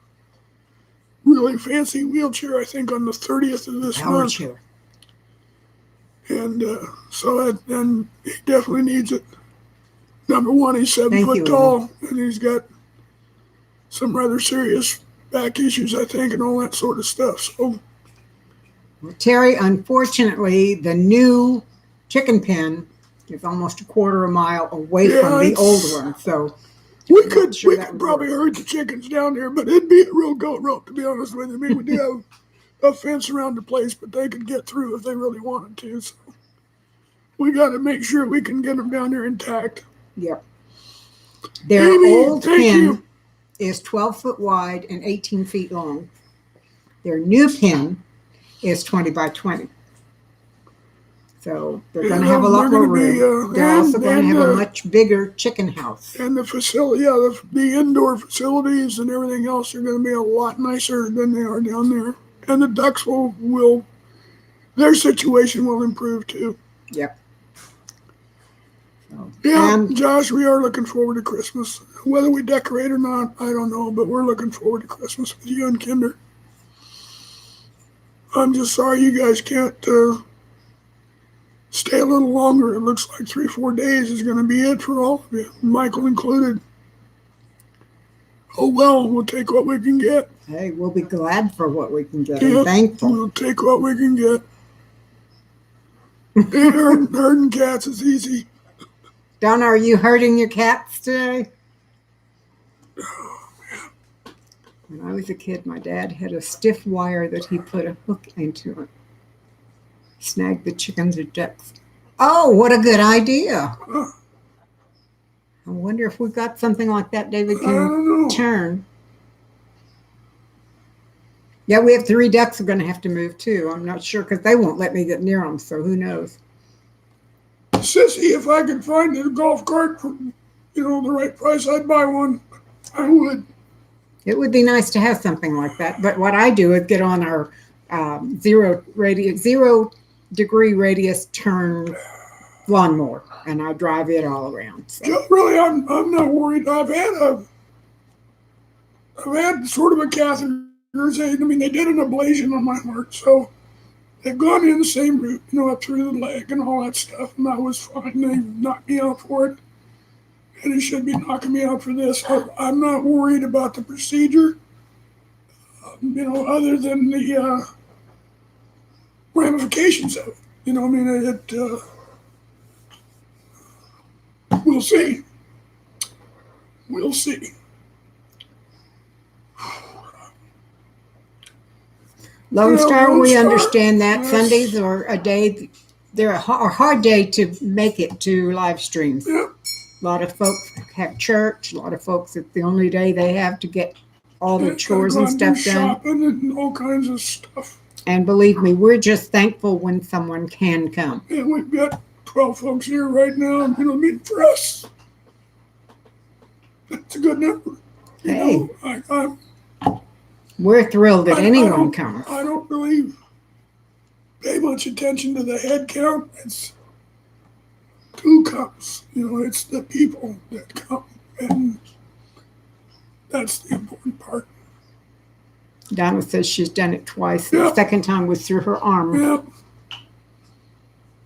Speaker 1: really fancy wheelchair, I think, on the 30th of this
Speaker 2: Power
Speaker 1: month.
Speaker 2: chair.
Speaker 1: And and he definitely needs it. Number one, he's 7
Speaker 2: Thank
Speaker 1: foot
Speaker 2: you,
Speaker 1: tall, and he's got some rather serious back issues, I think, and all that sort of stuff. So,
Speaker 2: Terry, unfortunately, the new chicken pen is almost a 1/4 mile away
Speaker 1: Yeah,
Speaker 2: from the
Speaker 1: it's-
Speaker 2: old one. So
Speaker 1: we
Speaker 2: I'm not
Speaker 1: could
Speaker 2: sure that would
Speaker 1: probably
Speaker 2: work.
Speaker 1: herd the chickens down here, but it'd be a real goat rope, to be honest with you. I mean, we do have a fence around the place, but they could get through if they really wanted to. So we got to make sure we can get them down there intact.
Speaker 2: Yep. Their
Speaker 1: Amy,
Speaker 2: old
Speaker 1: thank
Speaker 2: pen
Speaker 1: you.
Speaker 2: is 12 foot wide and 18 feet long. Their new pen is 20 by 20. So they're going to have a lot
Speaker 1: they're
Speaker 2: more
Speaker 1: gonna be,
Speaker 2: room. They're also going to have a
Speaker 1: and,
Speaker 2: much bigger chicken house.
Speaker 1: And the facility, the indoor facilities and everything else are going to be a lot nicer than they are down there. And the ducks will their situation will improve too.
Speaker 2: Yep. So,
Speaker 1: Yeah,
Speaker 2: and
Speaker 1: Josh, we are looking forward to Christmas. Whether we decorate or not, I don't know, but we're looking forward to Christmas with you and Kinder. I'm just sorry you guys can't stay a little longer. It looks like 3-4 days is going to be it for all of you, Michael included. Oh well, we'll take what we can get.
Speaker 2: hey, we'll be glad for what we can get
Speaker 1: Yep,
Speaker 2: and thankful.
Speaker 1: we'll take what we can get. And herding cats is easy.
Speaker 2: Donna, are you herding your cats today? When I was a kid, my dad had a stiff wire that he put a hook into it. Snagged the chickens or ducks. Oh, what a good idea.
Speaker 1: Uh,
Speaker 2: I wonder if we've got something like that David
Speaker 1: I
Speaker 2: can
Speaker 1: don't know.
Speaker 2: turn. Yeah, we have 3 ducks we're going to have to move too. I'm not sure because they won't let me get near them, so who knows.
Speaker 1: Sissy, if I could find a golf cart for, the right price, I'd buy one. I would.
Speaker 2: It would be nice to have something like that. But what I do is get on our 0 degree radius turn lawnmower, and I drive it all around. So.
Speaker 1: Really, I'm not worried. I've had sort of a catheter. They did an ablation on my heart, so they've gone in the same route, up through the leg and all that stuff, and that was fine. They knocked me out for it, and they should be knocking me out for this. I'm not worried about the procedure, other than the ramifications of it. We'll see. We'll see.
Speaker 2: Lone
Speaker 1: Yeah,
Speaker 2: Star,
Speaker 1: Lone
Speaker 2: we
Speaker 1: Star,
Speaker 2: understand that.
Speaker 1: yes.
Speaker 2: Sundays are a day, they're a hard day to make it to live streams.
Speaker 1: Yeah.
Speaker 2: A lot of folks have church. A lot of folks, it's the only day they have to get all the
Speaker 1: Yeah,
Speaker 2: chores
Speaker 1: gotta
Speaker 2: and
Speaker 1: go
Speaker 2: stuff
Speaker 1: do
Speaker 2: done.
Speaker 1: shopping and all kinds of stuff.
Speaker 2: And believe me, we're just thankful when someone can come.
Speaker 1: Yeah, we've got 12 folks here right now. For us, that's a good number.
Speaker 2: Hey.
Speaker 1: I'm
Speaker 2: We're thrilled that
Speaker 1: I
Speaker 2: anyone
Speaker 1: don't-
Speaker 2: comes.
Speaker 1: I don't really pay much attention to the head count. It's who comes. It's the people that come, and that's the important part.
Speaker 2: Donna says she's done it twice.
Speaker 1: Yeah.
Speaker 2: The second time was through her arm.
Speaker 1: Yeah,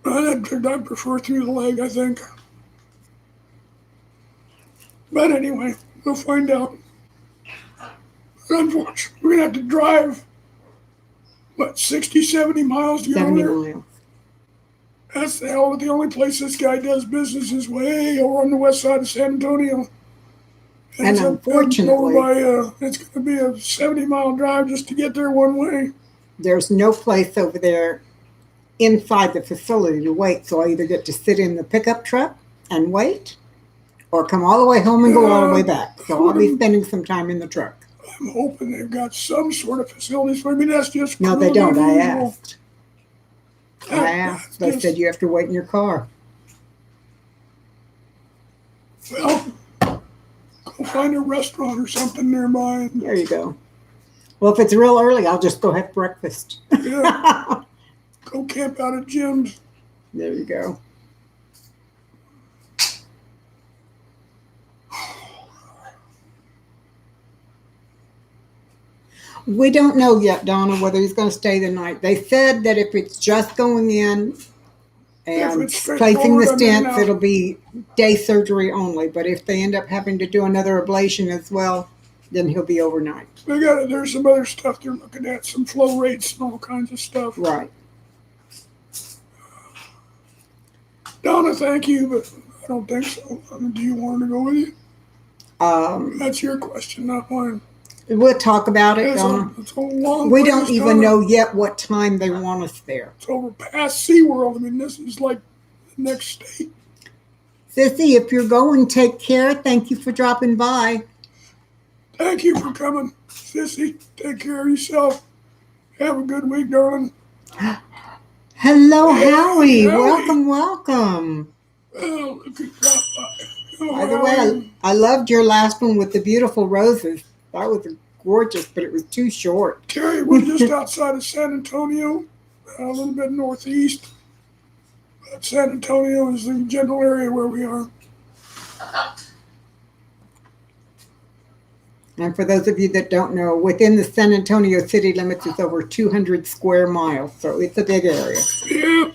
Speaker 1: I prefer through the leg, I think. But anyway, we'll find out. Unfortunately, we're going to have to drive, 60, 70 miles to get over
Speaker 2: 70
Speaker 1: there?
Speaker 2: miles.
Speaker 1: That's the only place this guy does business is way over on the west side of San Antonio.
Speaker 2: And
Speaker 1: it's
Speaker 2: unfortunately-
Speaker 1: it's going to be a 70-mile drive just to get there one way.
Speaker 2: There's no place over there inside the facility to wait. So I either get to sit in the pickup truck and wait or come all the way home and go all the way back. So I'll be spending some time in the truck.
Speaker 1: I'm hoping they've got some sort of facilities for me. That's just
Speaker 2: No, they
Speaker 1: cruel
Speaker 2: don't.
Speaker 1: and
Speaker 2: I
Speaker 1: evil.
Speaker 2: asked. I asked. They
Speaker 1: Just-
Speaker 2: said you have to wait in your car.
Speaker 1: Well, go find a restaurant or something nearby. And,
Speaker 2: There you go. Well, if it's real early, I'll just go have breakfast.
Speaker 1: yeah, go camp out at Jim's.
Speaker 2: There you go. We don't know yet, Donna, whether he's going to stay the night. They said that if it's just going in and
Speaker 1: it's
Speaker 2: placing the
Speaker 1: straightforward,
Speaker 2: stents, it'll be day surgery only. But if they end up having to do another ablation as well, then he'll be overnight.
Speaker 1: There's some other stuff they're looking at, some flow rates and all kinds of stuff.
Speaker 2: Right.
Speaker 1: Donna, thank you, but I don't think so. Do you want to go with you? That's your question, not mine.
Speaker 2: We'll talk about it,
Speaker 1: It's
Speaker 2: Donna.
Speaker 1: it's a long
Speaker 2: We
Speaker 1: ways,
Speaker 2: don't even
Speaker 1: Donna.
Speaker 2: know yet what time they want us there.
Speaker 1: It's over past SeaWorld. This is like the next state.
Speaker 2: Sissy, if you're going, take care. Thank you for dropping by.
Speaker 1: Thank you for coming, Sissy. Take care of yourself. Have a good week, darling.
Speaker 2: Hello,
Speaker 1: Hey,
Speaker 2: Howie.
Speaker 1: Howie.
Speaker 2: Welcome, welcome.
Speaker 1: Well, look who dropped by. Oh,
Speaker 2: By the way, I loved your last one with the beautiful roses. That was gorgeous, but it was too short.
Speaker 1: Terry, we're just outside of San Antonio. a little bit northeast. But San Antonio is the general area where we are.
Speaker 2: And for those of you that don't know, within the San Antonio city limits is over 200 square miles, so it's a big area.
Speaker 1: Yeah,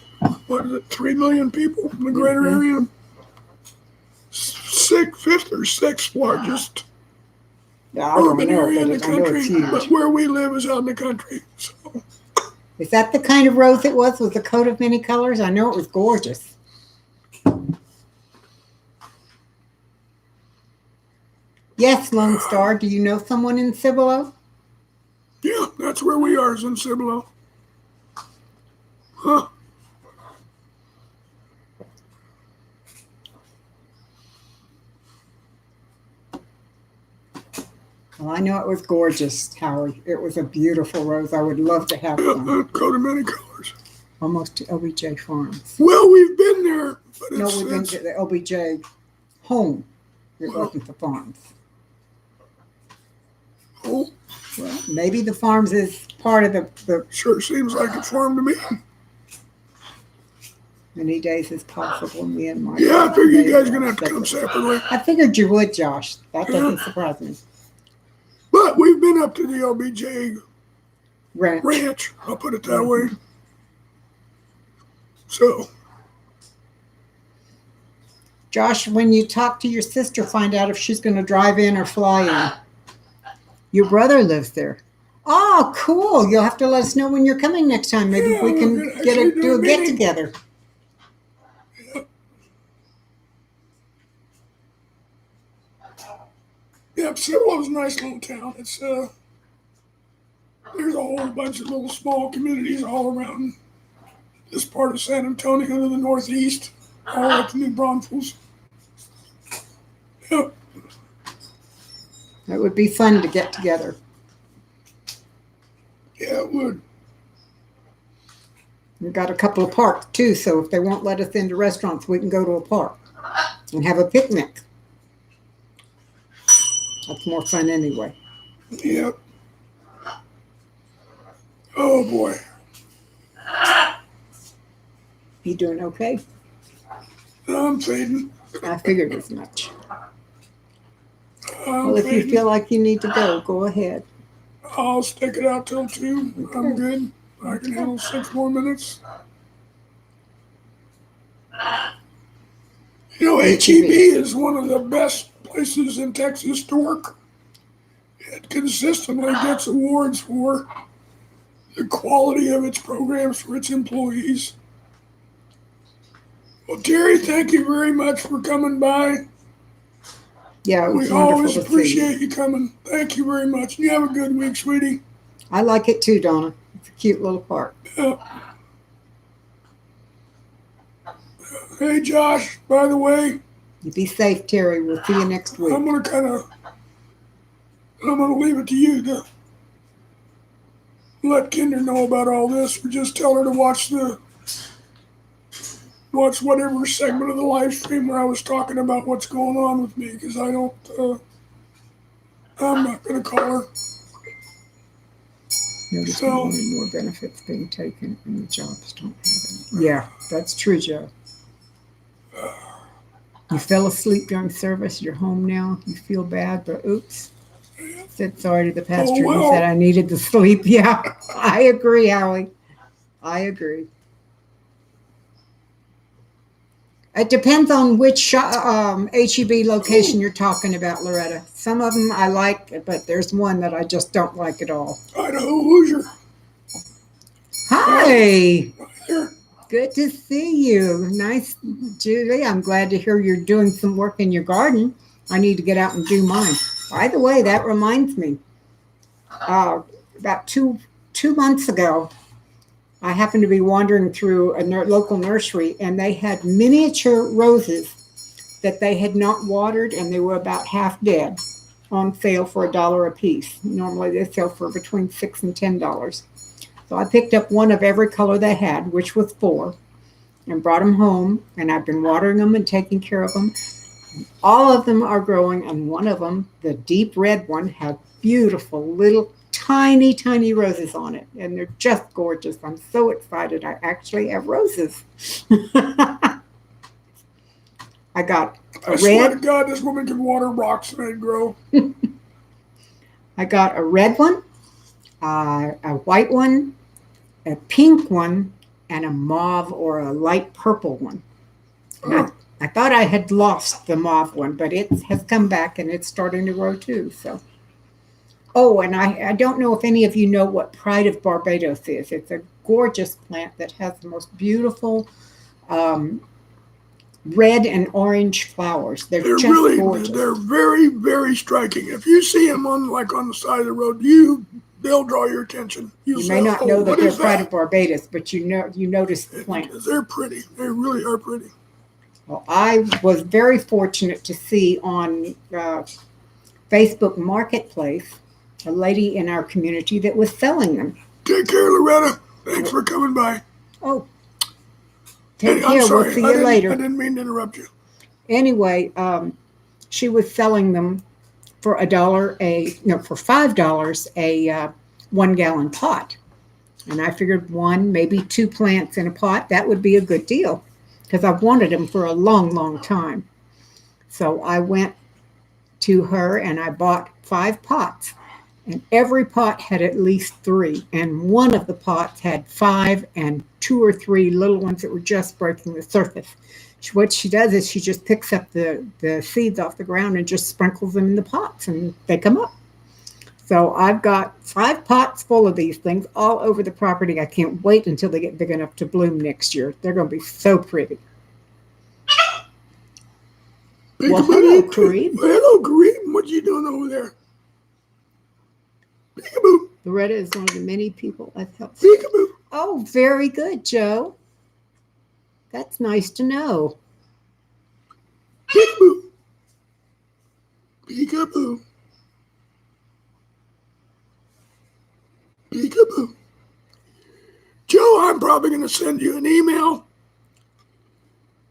Speaker 1: what is it, 3 million people in the greater area? Fifth or sixth largest
Speaker 2: Yeah, I don't
Speaker 1: urban
Speaker 2: know,
Speaker 1: area in
Speaker 2: but
Speaker 1: the
Speaker 2: I know it's
Speaker 1: country, but
Speaker 2: huge.
Speaker 1: where we live is out in the country. So,
Speaker 2: Is that the kind of rose it was with the coat of many colors? I know it was gorgeous. Yes, Lone Star, do you know someone in Cibolo?
Speaker 1: yeah, that's where we are, is in Cibolo. Huh.
Speaker 2: Well, I know it was gorgeous, Howie. It was a beautiful rose. I would love to have
Speaker 1: Yeah,
Speaker 2: one.
Speaker 1: coat of many colors.
Speaker 2: Almost to OBJ Farms.
Speaker 1: Well, we've been there, but
Speaker 2: No,
Speaker 1: it's,
Speaker 2: we've been
Speaker 1: it's
Speaker 2: to the OBJ home. It
Speaker 1: Well-
Speaker 2: wasn't the farms.
Speaker 1: oh,
Speaker 2: Well, maybe the farms is part of the
Speaker 1: sure seems like a farm to me.
Speaker 2: many days as possible. Me and my
Speaker 1: Yeah, I figure you
Speaker 2: neighbor
Speaker 1: guys are gonna have to
Speaker 2: are
Speaker 1: come
Speaker 2: separate.
Speaker 1: separately.
Speaker 2: I figured you would, Josh. That doesn't surprise me.
Speaker 1: But we've been up to the LBJ
Speaker 2: Ranch.
Speaker 1: ranch, I'll put it that way. So,
Speaker 2: Josh, when you talk to your sister, find out if she's going to drive in or fly in. Your brother lives there. Oh, cool. You'll have to let us know when you're coming next time. Maybe
Speaker 1: Yeah,
Speaker 2: we
Speaker 1: we're
Speaker 2: can
Speaker 1: gonna actually do
Speaker 2: do
Speaker 1: a
Speaker 2: a get
Speaker 1: meeting.
Speaker 2: together.
Speaker 1: yeah, Cibolo's a nice little town. It's there's a whole bunch of little small communities all around this part of San Antonio to the northeast, all up to New Braunfels. Yeah,
Speaker 2: It would be fun to get together.
Speaker 1: yeah, it would.
Speaker 2: We've got a couple of parks too, so if they won't let us into restaurants, we can go to a park and have a picnic. That's more fun anyway.
Speaker 1: Yep. Oh boy.
Speaker 2: You doing okay?
Speaker 1: I'm fading.
Speaker 2: I figured as much.
Speaker 1: I'm
Speaker 2: Well, if you
Speaker 1: fading.
Speaker 2: feel like you need to go ahead.
Speaker 1: I'll stick it out till 2. I'm good. I can handle 6 more minutes. You know, HEB is one of the best places in Texas to work. It consistently gets awards for the quality of its programs for its employees. Well, Terry, thank you very much for coming by.
Speaker 2: Yeah, it was
Speaker 1: We
Speaker 2: wonderful
Speaker 1: always
Speaker 2: to see you.
Speaker 1: appreciate you coming. Thank you very much. You have a good week, sweetie.
Speaker 2: I like it too, Donna. It's a cute little park.
Speaker 1: Hey, Josh, by the way,
Speaker 2: You be safe, Terry. We'll see you next week.
Speaker 1: I'm gonna leave it to you to let Kinder know about all this, or just tell her to watch whatever segment of the live stream where I was talking about what's going on with me, because I'm not gonna call her.
Speaker 2: Notice
Speaker 1: So-
Speaker 2: more and more benefits being taken and the jobs don't have any. Yeah, that's true, Joe. You fell asleep during service. You're home now. You feel bad, but oops. Said sorry to the pastor.
Speaker 1: well.
Speaker 2: He said I needed the sleep. Yeah, I agree, Howie. I agree. It depends on which HEB location you're talking about, Loretta. Some of them I like, but there's one that I just don't like at all.
Speaker 1: Idaho Hoosier.
Speaker 2: Hi.
Speaker 1: Here.
Speaker 2: Good to see you. Nice, Julie. I'm glad to hear you're doing some work in your garden. I need to get out and do mine. By the way, that reminds me. About two months ago, I happened to be wandering through a local nursery, and they had miniature roses that they had not watered, and they were about half dead, on sale for $1 a piece. Normally, they sell for between $6 and $10. So I picked up one of every color they had, which was 4, and brought them home. And I've been watering them and taking care of them. All of them are growing, and one of them, the deep red one, had beautiful little tiny, tiny roses on it, and they're just gorgeous. I'm so excited. I actually have roses. I got a
Speaker 1: I swear to
Speaker 2: red.
Speaker 1: God, this woman can water rocks and they grow.
Speaker 2: I got a red one, a white one, a pink one, and a mauve or a light purple one. And
Speaker 1: Oh,
Speaker 2: I thought I had lost the mauve one, but it has come back and it's starting to grow too. So, oh, and I don't know if any of you know what Pride of Barbados is. It's a gorgeous plant that has the most beautiful um, red and orange flowers. They're
Speaker 1: they're
Speaker 2: just
Speaker 1: really,
Speaker 2: gorgeous.
Speaker 1: they're very, very striking. If you see them on the side of the road, they'll draw your attention. You'll
Speaker 2: You
Speaker 1: say,
Speaker 2: may not
Speaker 1: "Oh,
Speaker 2: know that
Speaker 1: what
Speaker 2: they're
Speaker 1: is
Speaker 2: Pride of
Speaker 1: that?"
Speaker 2: Barbados, but you notice the plant.
Speaker 1: They're pretty. They really are pretty.
Speaker 2: Well, I was very fortunate to see on Facebook Marketplace a lady in our community that was selling them.
Speaker 1: Take care, Loretta. Thanks for coming by.
Speaker 2: Oh, take
Speaker 1: I'm
Speaker 2: care. We'll
Speaker 1: sorry.
Speaker 2: see
Speaker 1: I
Speaker 2: you later.
Speaker 1: didn't mean to interrupt you.
Speaker 2: Anyway, she was selling them for for $5 a 1 gallon pot. And I figured one, maybe two plants in a pot, that would be a good deal because I've wanted them for a long, long time. So I went to her and I bought 5 pots. And every pot had at least 3. And one of the pots had 5 and 2 or 3 little ones that were just breaking the surface. What she does is she just picks up the seeds off the ground and just sprinkles them in the pots and they come up. So I've got 5 pots full of these things all over the property. I can't wait until they get big enough to bloom next year. They're going to be so pretty. Well, hello, Kareem.
Speaker 1: Hello, Kareem. What you doing over there? Peekaboo.
Speaker 2: Loretta is one of the many people I've helped.
Speaker 1: Peekaboo.
Speaker 2: Oh, very good, Joe. That's nice to know.
Speaker 1: Peekaboo. Peekaboo. Peekaboo. Joe, I'm probably going to send you an email.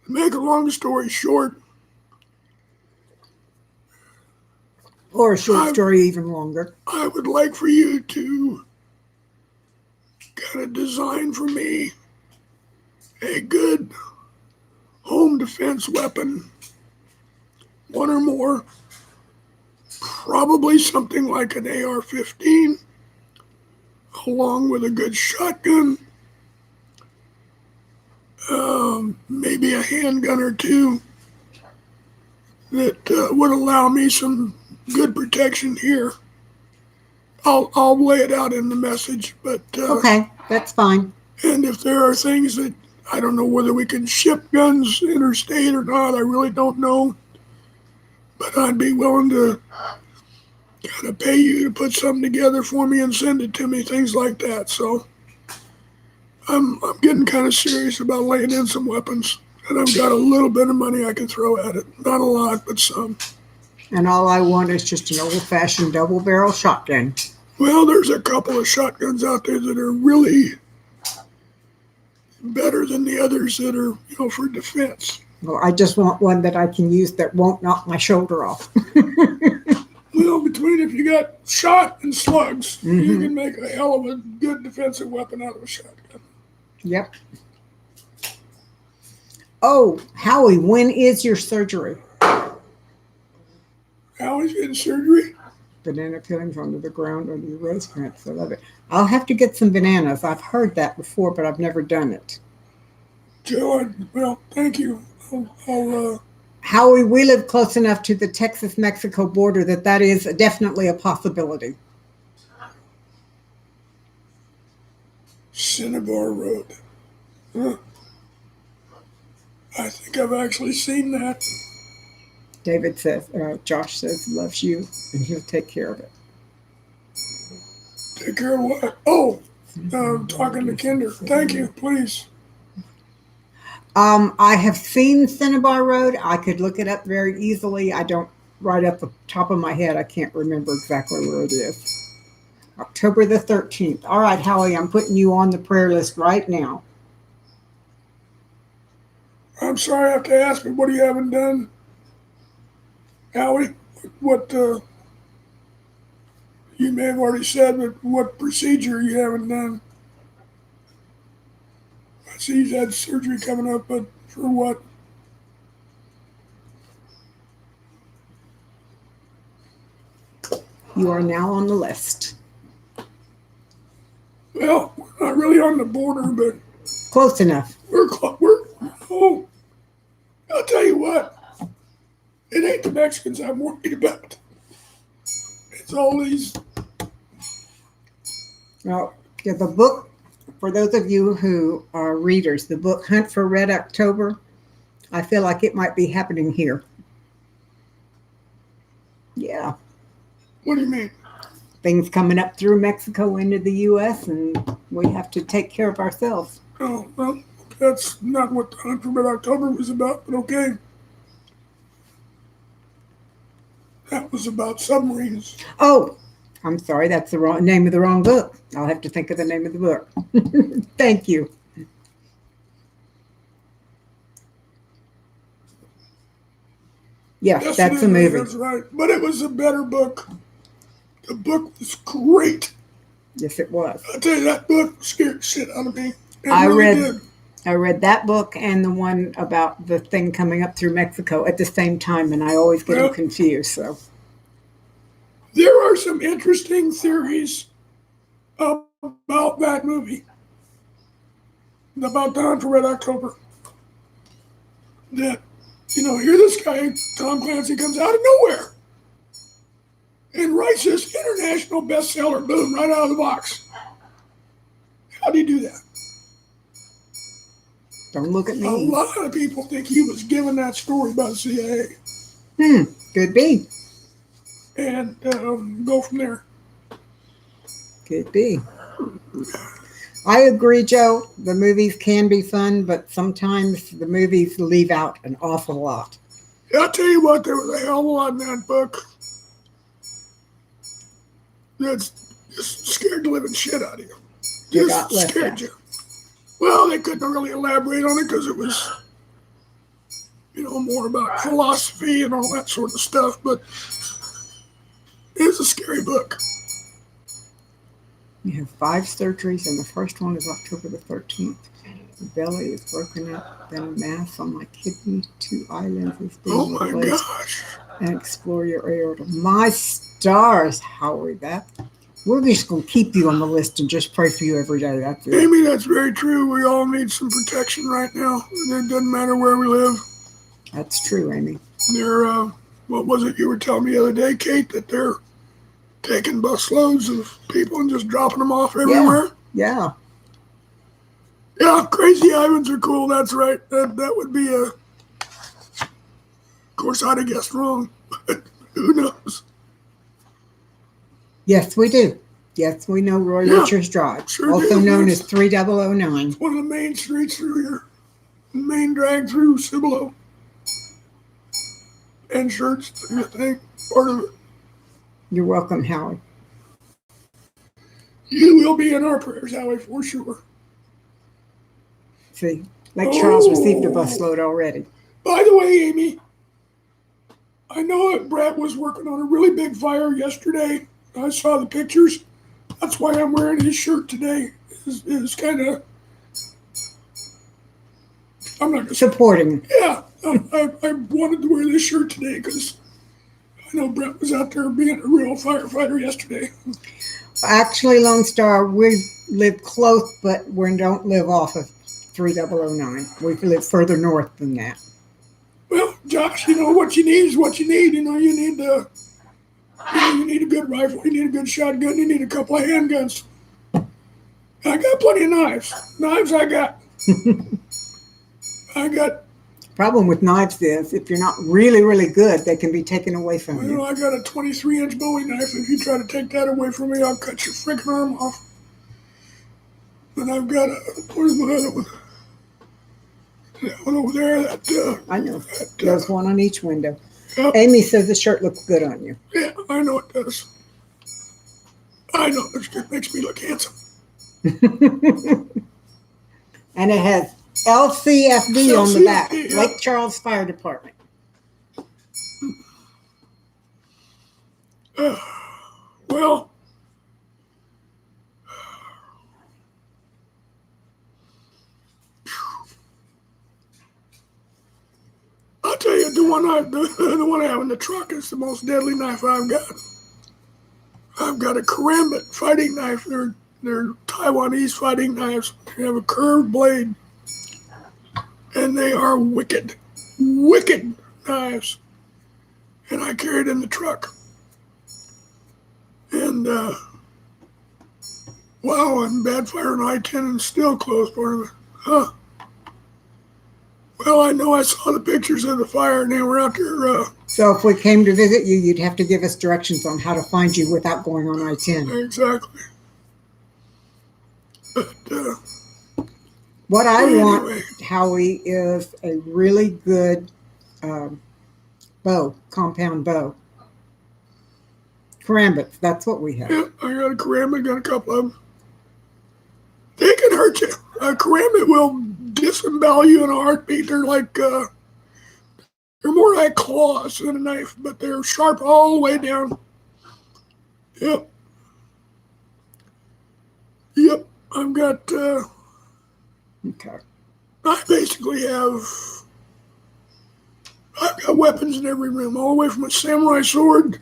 Speaker 1: To make a long story short,
Speaker 2: Or a short story even longer.
Speaker 1: I would like for you to kind of design for me a good home defense weapon, one or more, probably something like an AR-15, along with a good shotgun, maybe a handgun or two that would allow me some good protection here. I'll lay it out in the message, but
Speaker 2: Okay, that's fine.
Speaker 1: and if there are things that I don't know whether we can ship guns interstate or not, I really don't know. But I'd be willing to kind of pay you to put something together for me and send it to me, things like that. So I'm getting kind of serious about laying in some weapons, and I've got a little bit of money I can throw at it. Not a lot, but some.
Speaker 2: And all I want is just an old-fashioned double-barrel shotgun.
Speaker 1: Well, there's a couple of shotguns out there that are really better than the others that are, for defense.
Speaker 2: Well, I just want one that I can use that won't knock my shoulder off.
Speaker 1: Well, between if you got shot and slugs, you can make a hell of a good defensive weapon out of a shotgun.
Speaker 2: Yep. Oh, Howie, when is your surgery?
Speaker 1: Howie's in surgery?
Speaker 2: Banana peeling from under the ground under the rose plants. I love it. I'll have to get some bananas. I've heard that before, but I've never done it.
Speaker 1: Joe, well, thank you. I'll
Speaker 2: Howie, we live close enough to the Texas-Mexico border that is definitely a possibility.
Speaker 1: Cinnabar Road. Huh. I think I've actually seen that.
Speaker 2: David says, Josh says, loves you, and he'll take care of it.
Speaker 1: Take care of what? Oh, talking to Kinder. Thank you, please.
Speaker 2: I have seen Cinnabar Road. I could look it up very easily. I don't, right up the top of my head, I can't remember exactly where it is. October the 13th. All right, Howie, I'm putting you on the prayer list right now.
Speaker 1: I'm sorry I have to ask, but what you haven't done? Howie, what You may have already said, but what procedure you haven't done? I see he's had surgery coming up, but for what?
Speaker 2: You are now on the list.
Speaker 1: Well, we're not really on the border, but
Speaker 2: Close enough.
Speaker 1: we're oh, I'll tell you what. It ain't the Mexicans I'm worried about. It's all these.
Speaker 2: Well, yeah, the book, for those of you who are readers, the book Hunt for Red October, I feel like it might be happening here. Yeah.
Speaker 1: What do you mean?
Speaker 2: Things coming up through Mexico into the U.S., and we have to take care of ourselves.
Speaker 1: Oh, well, that's not what the Hunt for Red October was about, but okay. That was about submarines.
Speaker 2: Oh, I'm sorry, that's the wrong name of the wrong book. I'll have to think of the name of the book. Thank you. Yeah,
Speaker 1: Yes,
Speaker 2: that's
Speaker 1: it
Speaker 2: a
Speaker 1: is,
Speaker 2: movie.
Speaker 1: That's right. But it was a better book. The book was great.
Speaker 2: Yes, it was.
Speaker 1: I tell you, that book scared shit out of me. It
Speaker 2: I
Speaker 1: really
Speaker 2: read
Speaker 1: did.
Speaker 2: I read that book and the one about the thing coming up through Mexico at the same time, and I always get them
Speaker 1: Well-
Speaker 2: confused. So
Speaker 1: There are some interesting theories about that movie, about the Hunt for Red October. That, here this guy, Tom Clancy, comes out of nowhere and writes this international bestseller, boom, right out of the box. How do you do that?
Speaker 2: don't look at
Speaker 1: A
Speaker 2: me.
Speaker 1: lot of people think he was given that story by the CIA
Speaker 2: Could be.
Speaker 1: and go from there.
Speaker 2: Could be. I agree, Joe. The movies can be fun, but sometimes the movies leave out an awful lot.
Speaker 1: I'll tell you what, there was a hell of a lot in that book that's just scared the living shit out of you.
Speaker 2: You got
Speaker 1: Just
Speaker 2: left
Speaker 1: scared
Speaker 2: out.
Speaker 1: you. Well, they couldn't really elaborate on it because it was, more about philosophy and all that sort of stuff, but it's a scary book.
Speaker 2: You have 5 surgeries, and the first one is October the 13th. The belly is broken up, then a mass on my kidney, 2 eyelids is being
Speaker 1: Oh my
Speaker 2: replaced,
Speaker 1: gosh.
Speaker 2: and explore your aorta. My stars, Howard, we're just going to keep you on the list and just pray for you every day. That's it.
Speaker 1: Amy, that's very true. We all need some protection right now. And it doesn't matter where we live.
Speaker 2: That's true, Amy.
Speaker 1: They're, what was it you were telling me the other day, Kate, that they're taking busloads of people and just dropping them off everywhere?
Speaker 2: Yeah.
Speaker 1: Yeah, crazy islands are cool. That's right. That would be a. Of course, I'd have guessed wrong, but who knows?
Speaker 2: Yes, we do. Yes, we know Roy
Speaker 1: Yeah,
Speaker 2: Richards Drive,
Speaker 1: sure
Speaker 2: also
Speaker 1: do.
Speaker 2: known as 3009.
Speaker 1: One of the main streets through here, main drag through Cibolo. And Church, I think, part of it.
Speaker 2: You're welcome, Howard.
Speaker 1: You will be in our prayers, Howie, for sure.
Speaker 2: See, Lake Charles received a busload already.
Speaker 1: By the way, Amy, I know that Brett was working on a really big fire yesterday. I saw the pictures. That's why I'm wearing his shirt today. It's kind of. I'm not going to.
Speaker 2: Supporting.
Speaker 1: Yeah, I wanted to wear this shirt today because I know Brett was out there being a real firefighter yesterday.
Speaker 2: Actually, Lone Star, we live close, but we don't live off of 3009. We live further north than that.
Speaker 1: Well, Josh, what you need is what you need. You need you need a good rifle, you need a good shotgun, you need a couple of handguns. I got plenty of knives. Knives I got. I got.
Speaker 2: Problem with knives is, if you're not really, really good, they can be taken away from you.
Speaker 1: I got a 23-inch Bowie knife. If you try to take that away from me, I'll cut your freaking arm off. And I've got where's my other one? That one over there.
Speaker 2: I know. There's one on each window.
Speaker 1: Yep.
Speaker 2: Amy says the shirt looks good on you.
Speaker 1: Yeah, I know it does. I know it makes me look handsome.
Speaker 2: And it has LCFD on the back.
Speaker 1: LCFD, yeah.
Speaker 2: Lake Charles Fire Department.
Speaker 1: Well, Yeah, the one I have in the truck is the most deadly knife I've got. I've got a karambit fighting knife. They're Taiwanese fighting knives. They have a curved blade, and they are wicked, wicked knives. And I carry it in the truck. And wow, I'm bad fire on I-10 and still closed part of it. Huh. Well, I know I saw the pictures of the fire, and they were out there.
Speaker 2: So if we came to visit you, you'd have to give us directions on how to find you without going on I-10.
Speaker 1: Exactly. But
Speaker 2: What I
Speaker 1: anyway,
Speaker 2: want, Howie, is a really good bow, compound bow. Karambits, that's what we have.
Speaker 1: yeah, I got a karambit, got a couple of them. They can hurt you. A karambit will disembowel you in a heartbeat. They're like, they're more like claws than a knife, but they're sharp all the way down. Yep. Yep. I've got,
Speaker 2: Okay.
Speaker 1: I basically have, I've got weapons in every room, all the way from a samurai sword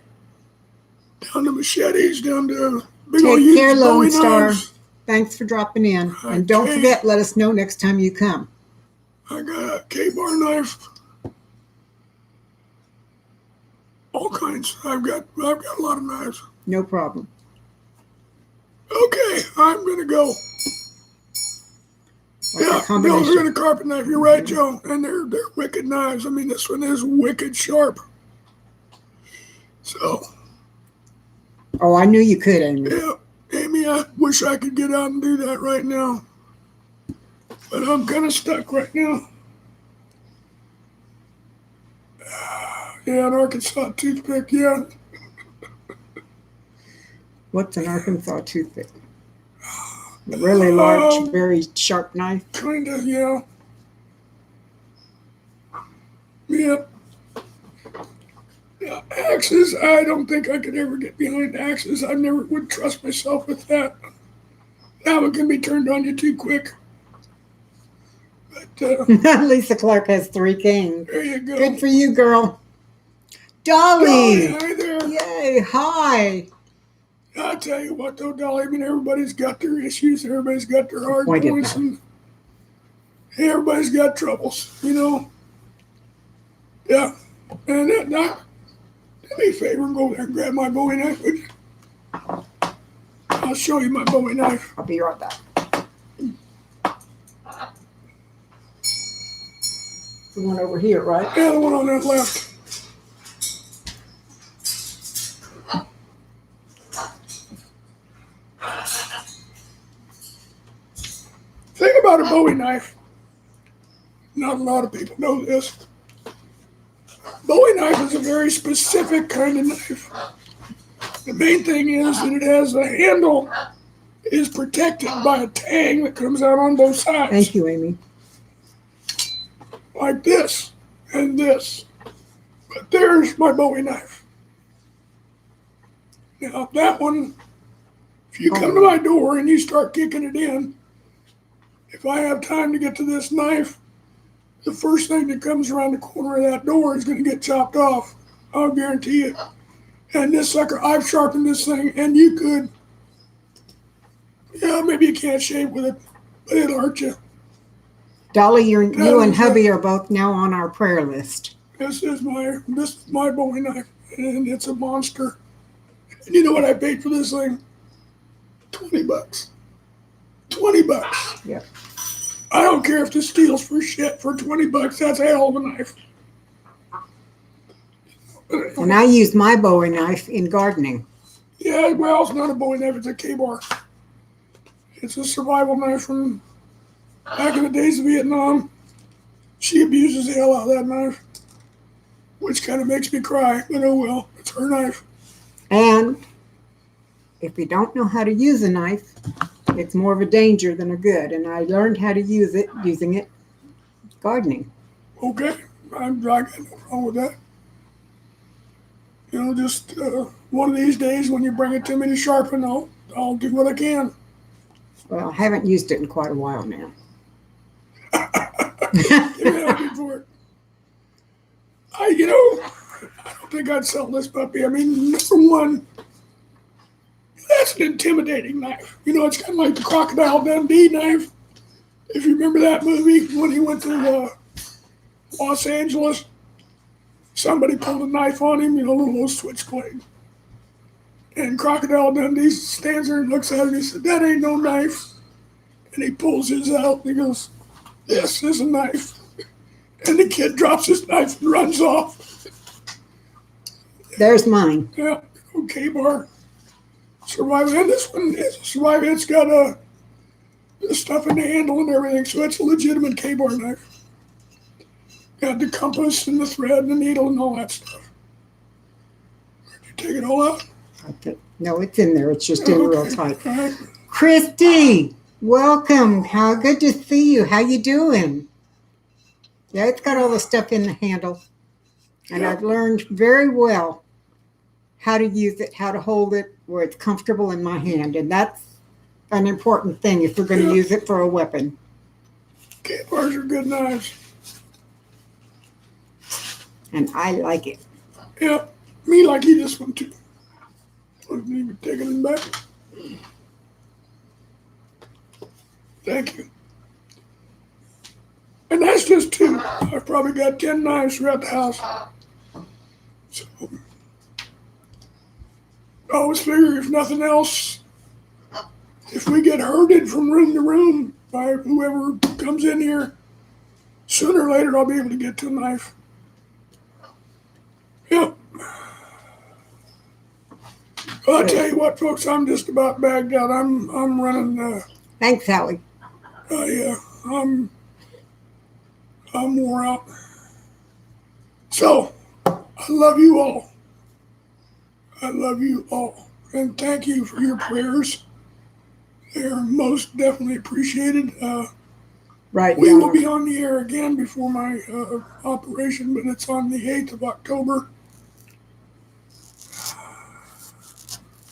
Speaker 1: down to machetes, down to big old
Speaker 2: Take
Speaker 1: huge
Speaker 2: care, Lone
Speaker 1: Bowie
Speaker 2: Star.
Speaker 1: knives.
Speaker 2: Thanks for dropping in. And don't
Speaker 1: Okay.
Speaker 2: forget, let us know next time you come.
Speaker 1: I got a K-bar knife. All kinds. I've got a lot of knives.
Speaker 2: No problem.
Speaker 1: Okay, I'm gonna go.
Speaker 2: Like a
Speaker 1: Yeah, Bill's
Speaker 2: combination.
Speaker 1: got a carpet knife. You're right, Joe. And they're wicked knives. I mean, this one is wicked sharp. So
Speaker 2: Oh, I knew you could, Amy.
Speaker 1: yeah, Amy, I wish I could get out and do that right now, but I'm kind of stuck right now. Yeah, an Arkansas toothpick. Yeah,
Speaker 2: What's an Arkansas toothpick? A really large, very sharp knife.
Speaker 1: kind of. Yeah. Yep. Yeah, axes. I don't think I could ever get behind axes. I never would trust myself with that. That one can be turned on you too quick. But
Speaker 2: Lisa Clark has 3 kings.
Speaker 1: there you go.
Speaker 2: Good for you, girl.
Speaker 1: Dolly,
Speaker 2: Dolly!
Speaker 1: hi there.
Speaker 2: Yay, hi.
Speaker 1: I'll tell you what, though, Dolly. I mean, everybody's got their issues. Everybody's got their hard
Speaker 2: Pointed
Speaker 1: points,
Speaker 2: out.
Speaker 1: and everybody's got troubles. You know. Yeah. And now, do me a favor and go there and grab my Bowie knife, would you? I'll show you my Bowie knife.
Speaker 2: I'll be right back. The one over here, right?
Speaker 1: Yeah, the one on that left. Thing about a Bowie knife, not a lot of people know this. Bowie knife is a very specific kind of knife. The main thing is that it has the handle is protected by a tang that comes out on both sides.
Speaker 2: Thank you, Amy.
Speaker 1: Like this and this. But there's my Bowie knife. Now that one, if you come to my door and you start kicking it in, if I have time to get to this knife, the first thing that comes around the corner of that door is going to get chopped off. I'll guarantee it. And this sucker, I've sharpened this thing, and you could, yeah, maybe you can't shave with it, but it'll hurt you.
Speaker 2: Dolly, you and hubby are both now on our prayer list.
Speaker 1: This is my Bowie knife, and it's a monster. And you know what I paid for this thing? $20. $20.
Speaker 2: Yep.
Speaker 1: I don't care if this steals for shit for $20. That's a hell of a knife.
Speaker 2: And I use my Bowie knife in gardening.
Speaker 1: Yeah, well, it's not a Bowie knife, it's a K-bar. It's a survival knife from back in the days of Vietnam. She abuses the hell out of that knife, which kind of makes me cry, but oh well, it's her knife.
Speaker 2: And if you don't know how to use a knife, it's more of a danger than a good. And I learned how to use it using it gardening.
Speaker 1: Okay, I got no problem with that. You know, just one of these days when you bring it to me to sharpen, I'll do what I can.
Speaker 2: Well, I haven't used it in quite a while now.
Speaker 1: Give me a help for it. I don't think I'd sell this puppy. I mean, number one, that's an intimidating knife. It's kind of like the Crocodile Dundee knife. If you remember that movie when he went to Los Angeles, somebody pulled a knife on him, a little switchblade. And Crocodile Dundee stands there and looks at him and he said, "That ain't no knife." And he pulls his out and he goes, "This is a knife." And the kid drops his knife and runs off.
Speaker 2: There's mine.
Speaker 1: Yeah, okay, bar. Survivor. And this one is a survivor. It's got the stuff in the handle and everything, so it's a legitimate K-bar knife. Got the compass and the thread and the needle and all that stuff. Did you take it all out?
Speaker 2: No, it's in there. It's just in real tight.
Speaker 1: All right.
Speaker 2: Christy, welcome. How good to see you. How you doing? Yeah, it's got all the stuff in the handle. And
Speaker 1: Yeah.
Speaker 2: I've learned very well how to use it, how to hold it where it's comfortable in my hand. And that's an important thing if we're going to
Speaker 1: Yeah.
Speaker 2: use it for a weapon.
Speaker 1: K-bars are good knives.
Speaker 2: And I like it.
Speaker 1: Yeah, me like this one too. Wasn't even taking it back. Thank you. And that's just two. I've probably got 10 knives throughout the house. So, I always figure if nothing else, if we get herded from room to room by whoever comes in here, sooner or later I'll be able to get to a knife. Yep. Well, I'll tell you what, folks, I'm just about bagged out. I'm running.
Speaker 2: Thanks, Howie.
Speaker 1: Yeah, I'm wore out. So, I love you all. I love you all, and thank you for your prayers. They're most definitely appreciated.
Speaker 2: Right.
Speaker 1: We will
Speaker 2: Donna.
Speaker 1: be on the air again before my operation, but it's on the 8th of October.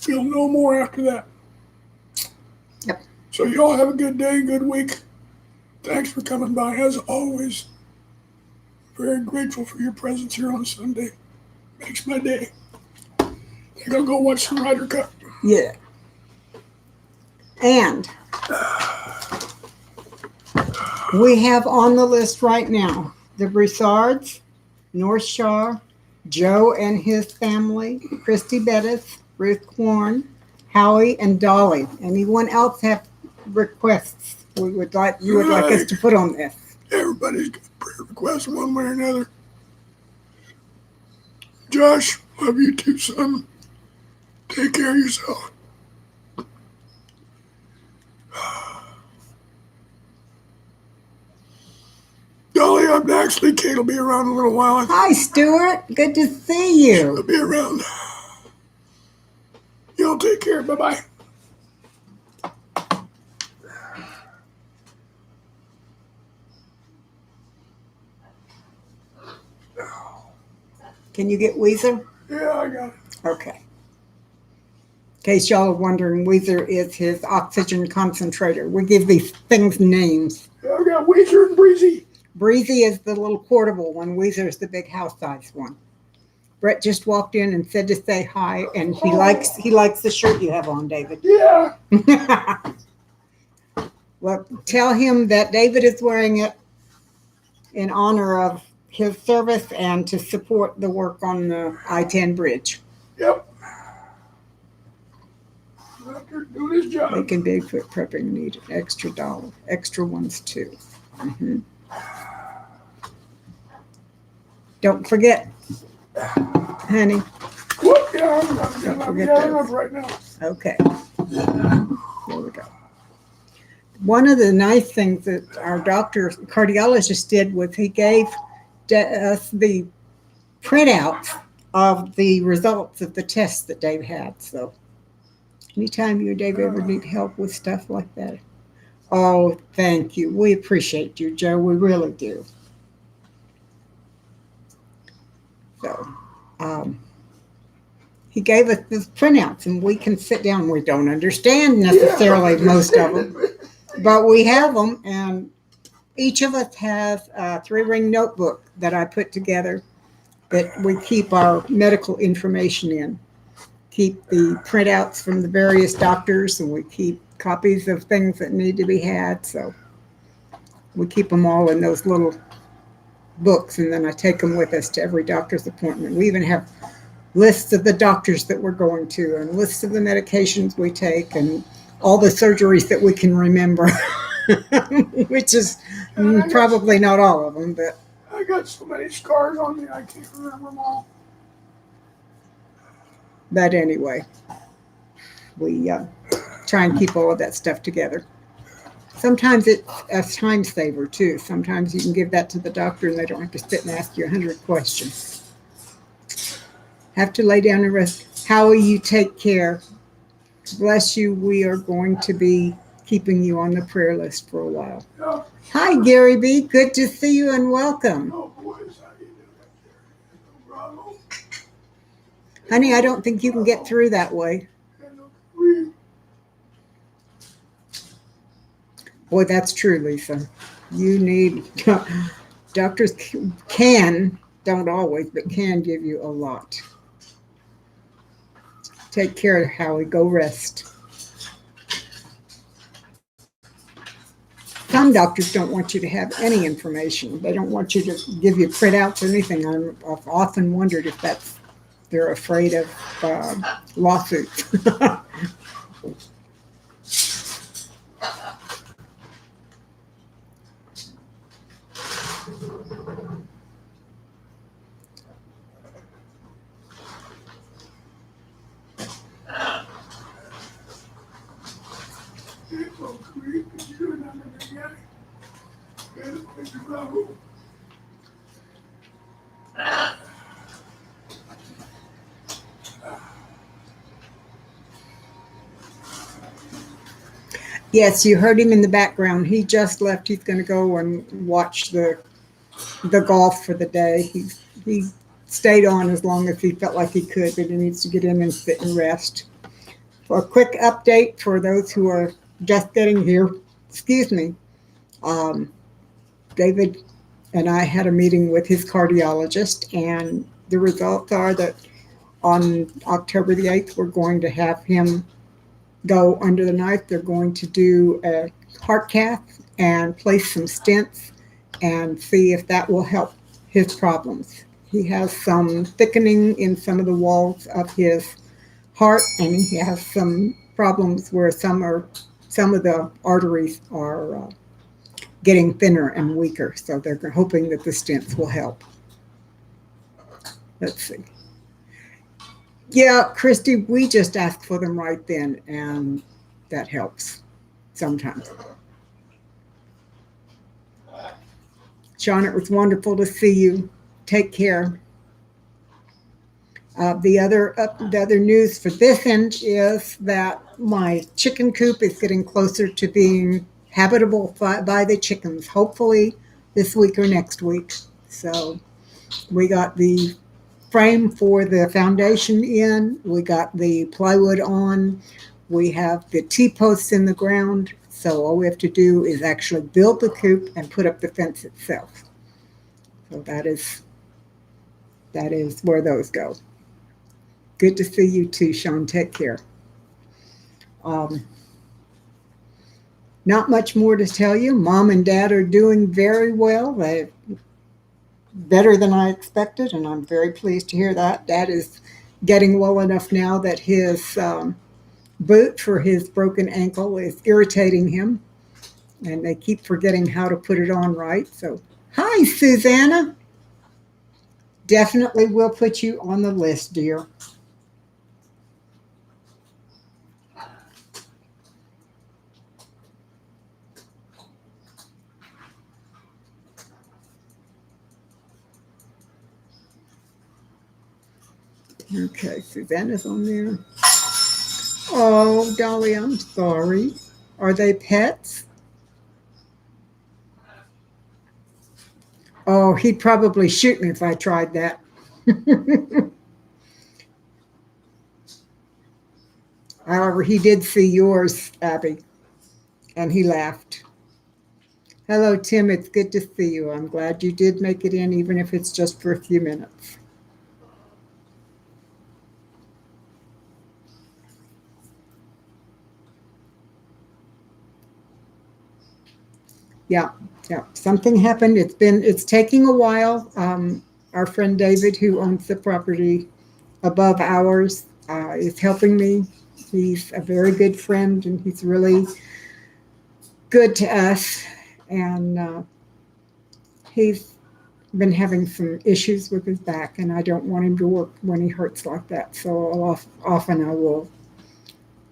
Speaker 1: You'll know more after that.
Speaker 2: Yep.
Speaker 1: So y'all have a good day, good week. Thanks for coming by. As always, very grateful for your presence here on Sunday. Makes my day. I think I'll go watch some Ryder Cup.
Speaker 2: Yeah. And we have on the list right now the Broussards, North Shore, Joe and his family, Christy Bettis, Ruth Korn, Howie, and Dolly. Anyone else have requests you would like us to put on this?
Speaker 1: Everybody's got prayer requests one way or another. Josh, love you too, son. Take care of yourself. Dolly, I'm actually Kate will be around a little while.
Speaker 2: Hi, Stuart. Good to see
Speaker 1: I'll
Speaker 2: you.
Speaker 1: be around. Y'all take care. Bye-bye.
Speaker 2: Can you get Weezer?
Speaker 1: Yeah, I got it.
Speaker 2: Okay. In case y'all are wondering, Weezer is his oxygen concentrator. We give these things names.
Speaker 1: Yeah, I got Weezer and Breezy.
Speaker 2: Breezy is the little portable one. Weezer is the big house-size one. Brett just walked in and said to say hi, and he likes the shirt you have on, David.
Speaker 1: Yeah.
Speaker 2: Well, tell him that David is wearing it in honor of his service and to support the work on the I-10 bridge.
Speaker 1: Yep. After doing his job.
Speaker 2: Making Bigfoot prepping need an extra $1, extra ones too. Mhm. Don't forget, honey.
Speaker 1: Whoop, yeah, I'm
Speaker 2: forget
Speaker 1: yelling
Speaker 2: those.
Speaker 1: up right now.
Speaker 2: Okay. There we go. One of the nice things that our cardiologist did was he gave us the printouts of the results of the tests that Dave had. So anytime you or Dave ever need help with stuff like that. Oh, thank you. We appreciate you, Joe. We really do. So, he gave us these printouts and we can sit down. We don't understand necessarily most of them, but we have them, and each of us has a 3-ring notebook that I put together that we keep our medical information in. Keep the printouts from the various doctors, and we keep copies of things that need to be had. So we keep them all in those little books, and then I take them with us to every doctor's appointment. We even have lists of the doctors that we're going to, and lists of the medications we take, and all the surgeries that we can remember, which is probably not all of them, but
Speaker 1: I got so many scars on me, I can't remember them all.
Speaker 2: But anyway, we try and keep all of that stuff together. Sometimes it's a time saver too. Sometimes you can give that to the doctor and they don't have to sit and ask you 100 questions. Have to lay down and rest. Howie, you take care. Bless you. We are going to be keeping you on the prayer list for a while.
Speaker 1: Yeah.
Speaker 2: Hi, Gary B. Good to see you and welcome.
Speaker 1: Oh, boys, how you doing up there? Bravo.
Speaker 2: Honey, I don't think you can get through that way. Boy, that's true, Lisa. You need, doctors can, don't always, but can give you a lot. Take care, Howie. Go rest. Some doctors don't want you to have any information. They don't want you to give you printouts or anything. I've often wondered if they're afraid of lawsuits. Yes, you heard him in the background. He just left. He's going to go and watch the golf for the day. He stayed on as long as he felt like he could, but he needs to get in and sit and rest. For a quick update for those who are just getting here, excuse me, David and I had a meeting with his cardiologist, and the results are that on October the 8th, we're going to have him go under the knife. They're going to do a heart cath and place some stents and see if that will help his problems. He has some thickening in some of the walls of his heart, and he has some problems where some of the arteries are getting thinner and weaker. So they're hoping that the stents will help. Let's see. Yeah, Christy, we just ask for them right then, and that helps sometimes. Sean, it was wonderful to see you. Take care. The other news for this end is that my chicken coop is getting closer to being habitable by the chickens, hopefully this week or next week. So we got the frame for the foundation in, we got the plywood on, we have the T-posts in the ground, so all we have to do is actually build the coop and put up the fence itself. So that is where those go. Good to see you too, Sean. Take care. Not much more to tell you. Mom and Dad are doing very well. They're better than I expected, and I'm very pleased to hear that. Dad is getting well enough now that his boot for his broken ankle is irritating him, and they keep forgetting how to put it on right. So, hi, Susanna. Definitely will put you on the list, dear. Okay, Susanna's on there. Oh, Dolly, I'm sorry. Are they pets? Oh, he'd probably shoot me if I tried that. However, he did see yours, Abby, and he laughed. Hello, Tim. It's good to see you. I'm glad you did make it in, even if it's just for a few minutes. Yeah, yeah. Something happened. It's taking a while. Our friend David, who owns the property above ours, is helping me. He's a very good friend, and he's really good to us. And he's been having some issues with his back, and I don't want him to work when he hurts like that. So often I will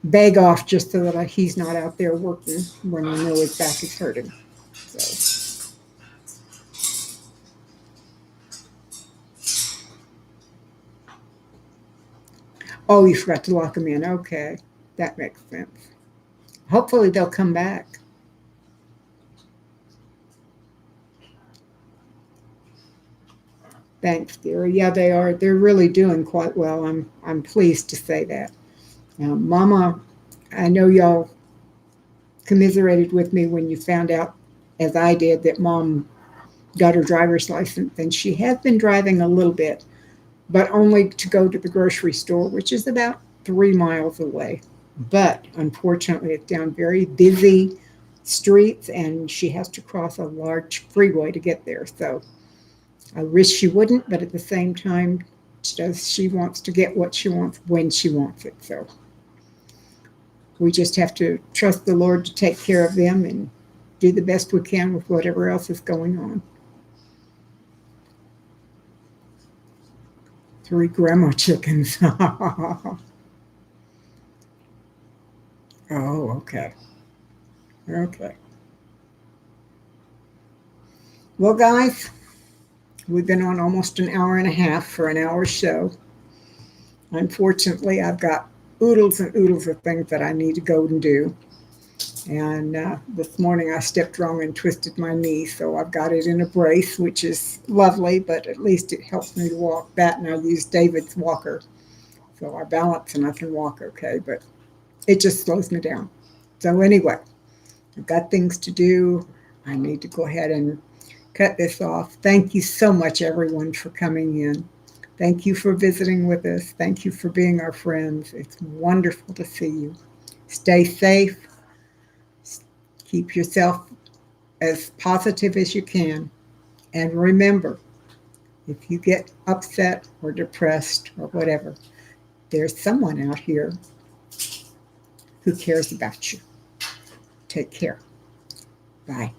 Speaker 2: beg off just so that he's not out there working when I know his back is hurting. So. Oh, you forgot to lock them in. Okay, that makes sense. Hopefully they'll come back. Thanks, Gary. Yeah, they are. They're really doing quite well. I'm pleased to say that. Mama, I know y'all commiserated with me when you found out, as I did, that Mom got her driver's license, and she has been driving a little bit, but only to go to the grocery store, which is about 3 miles away. But unfortunately, it's down very busy streets, and she has to cross a large freeway to get there. So I wish she wouldn't, but at the same time, she wants to get what she wants when she wants it. So we just have to trust the Lord to take care of them and do the best we can with whatever else is going on. 3 grandma chickens. Oh, okay. Okay. Well, guys, we've been on almost an hour and a half for an hour show. Unfortunately, I've got oodles and oodles of things that I need to go and do. And this morning I stepped wrong and twisted my knee, so I've got it in a brace, which is lovely, but at least it helps me to walk. That, and I use David's walker. So I balance and I can walk okay, but it just slows me down. So anyway, I've got things to do. I need to go ahead and cut this off. Thank you so much, everyone, for coming in. Thank you for visiting with us. Thank you for being our friends. It's wonderful to see you. Stay safe. Keep yourself as positive as you can. And remember, if you get upset or depressed or whatever, there's someone out here who cares about you. Take care. Bye.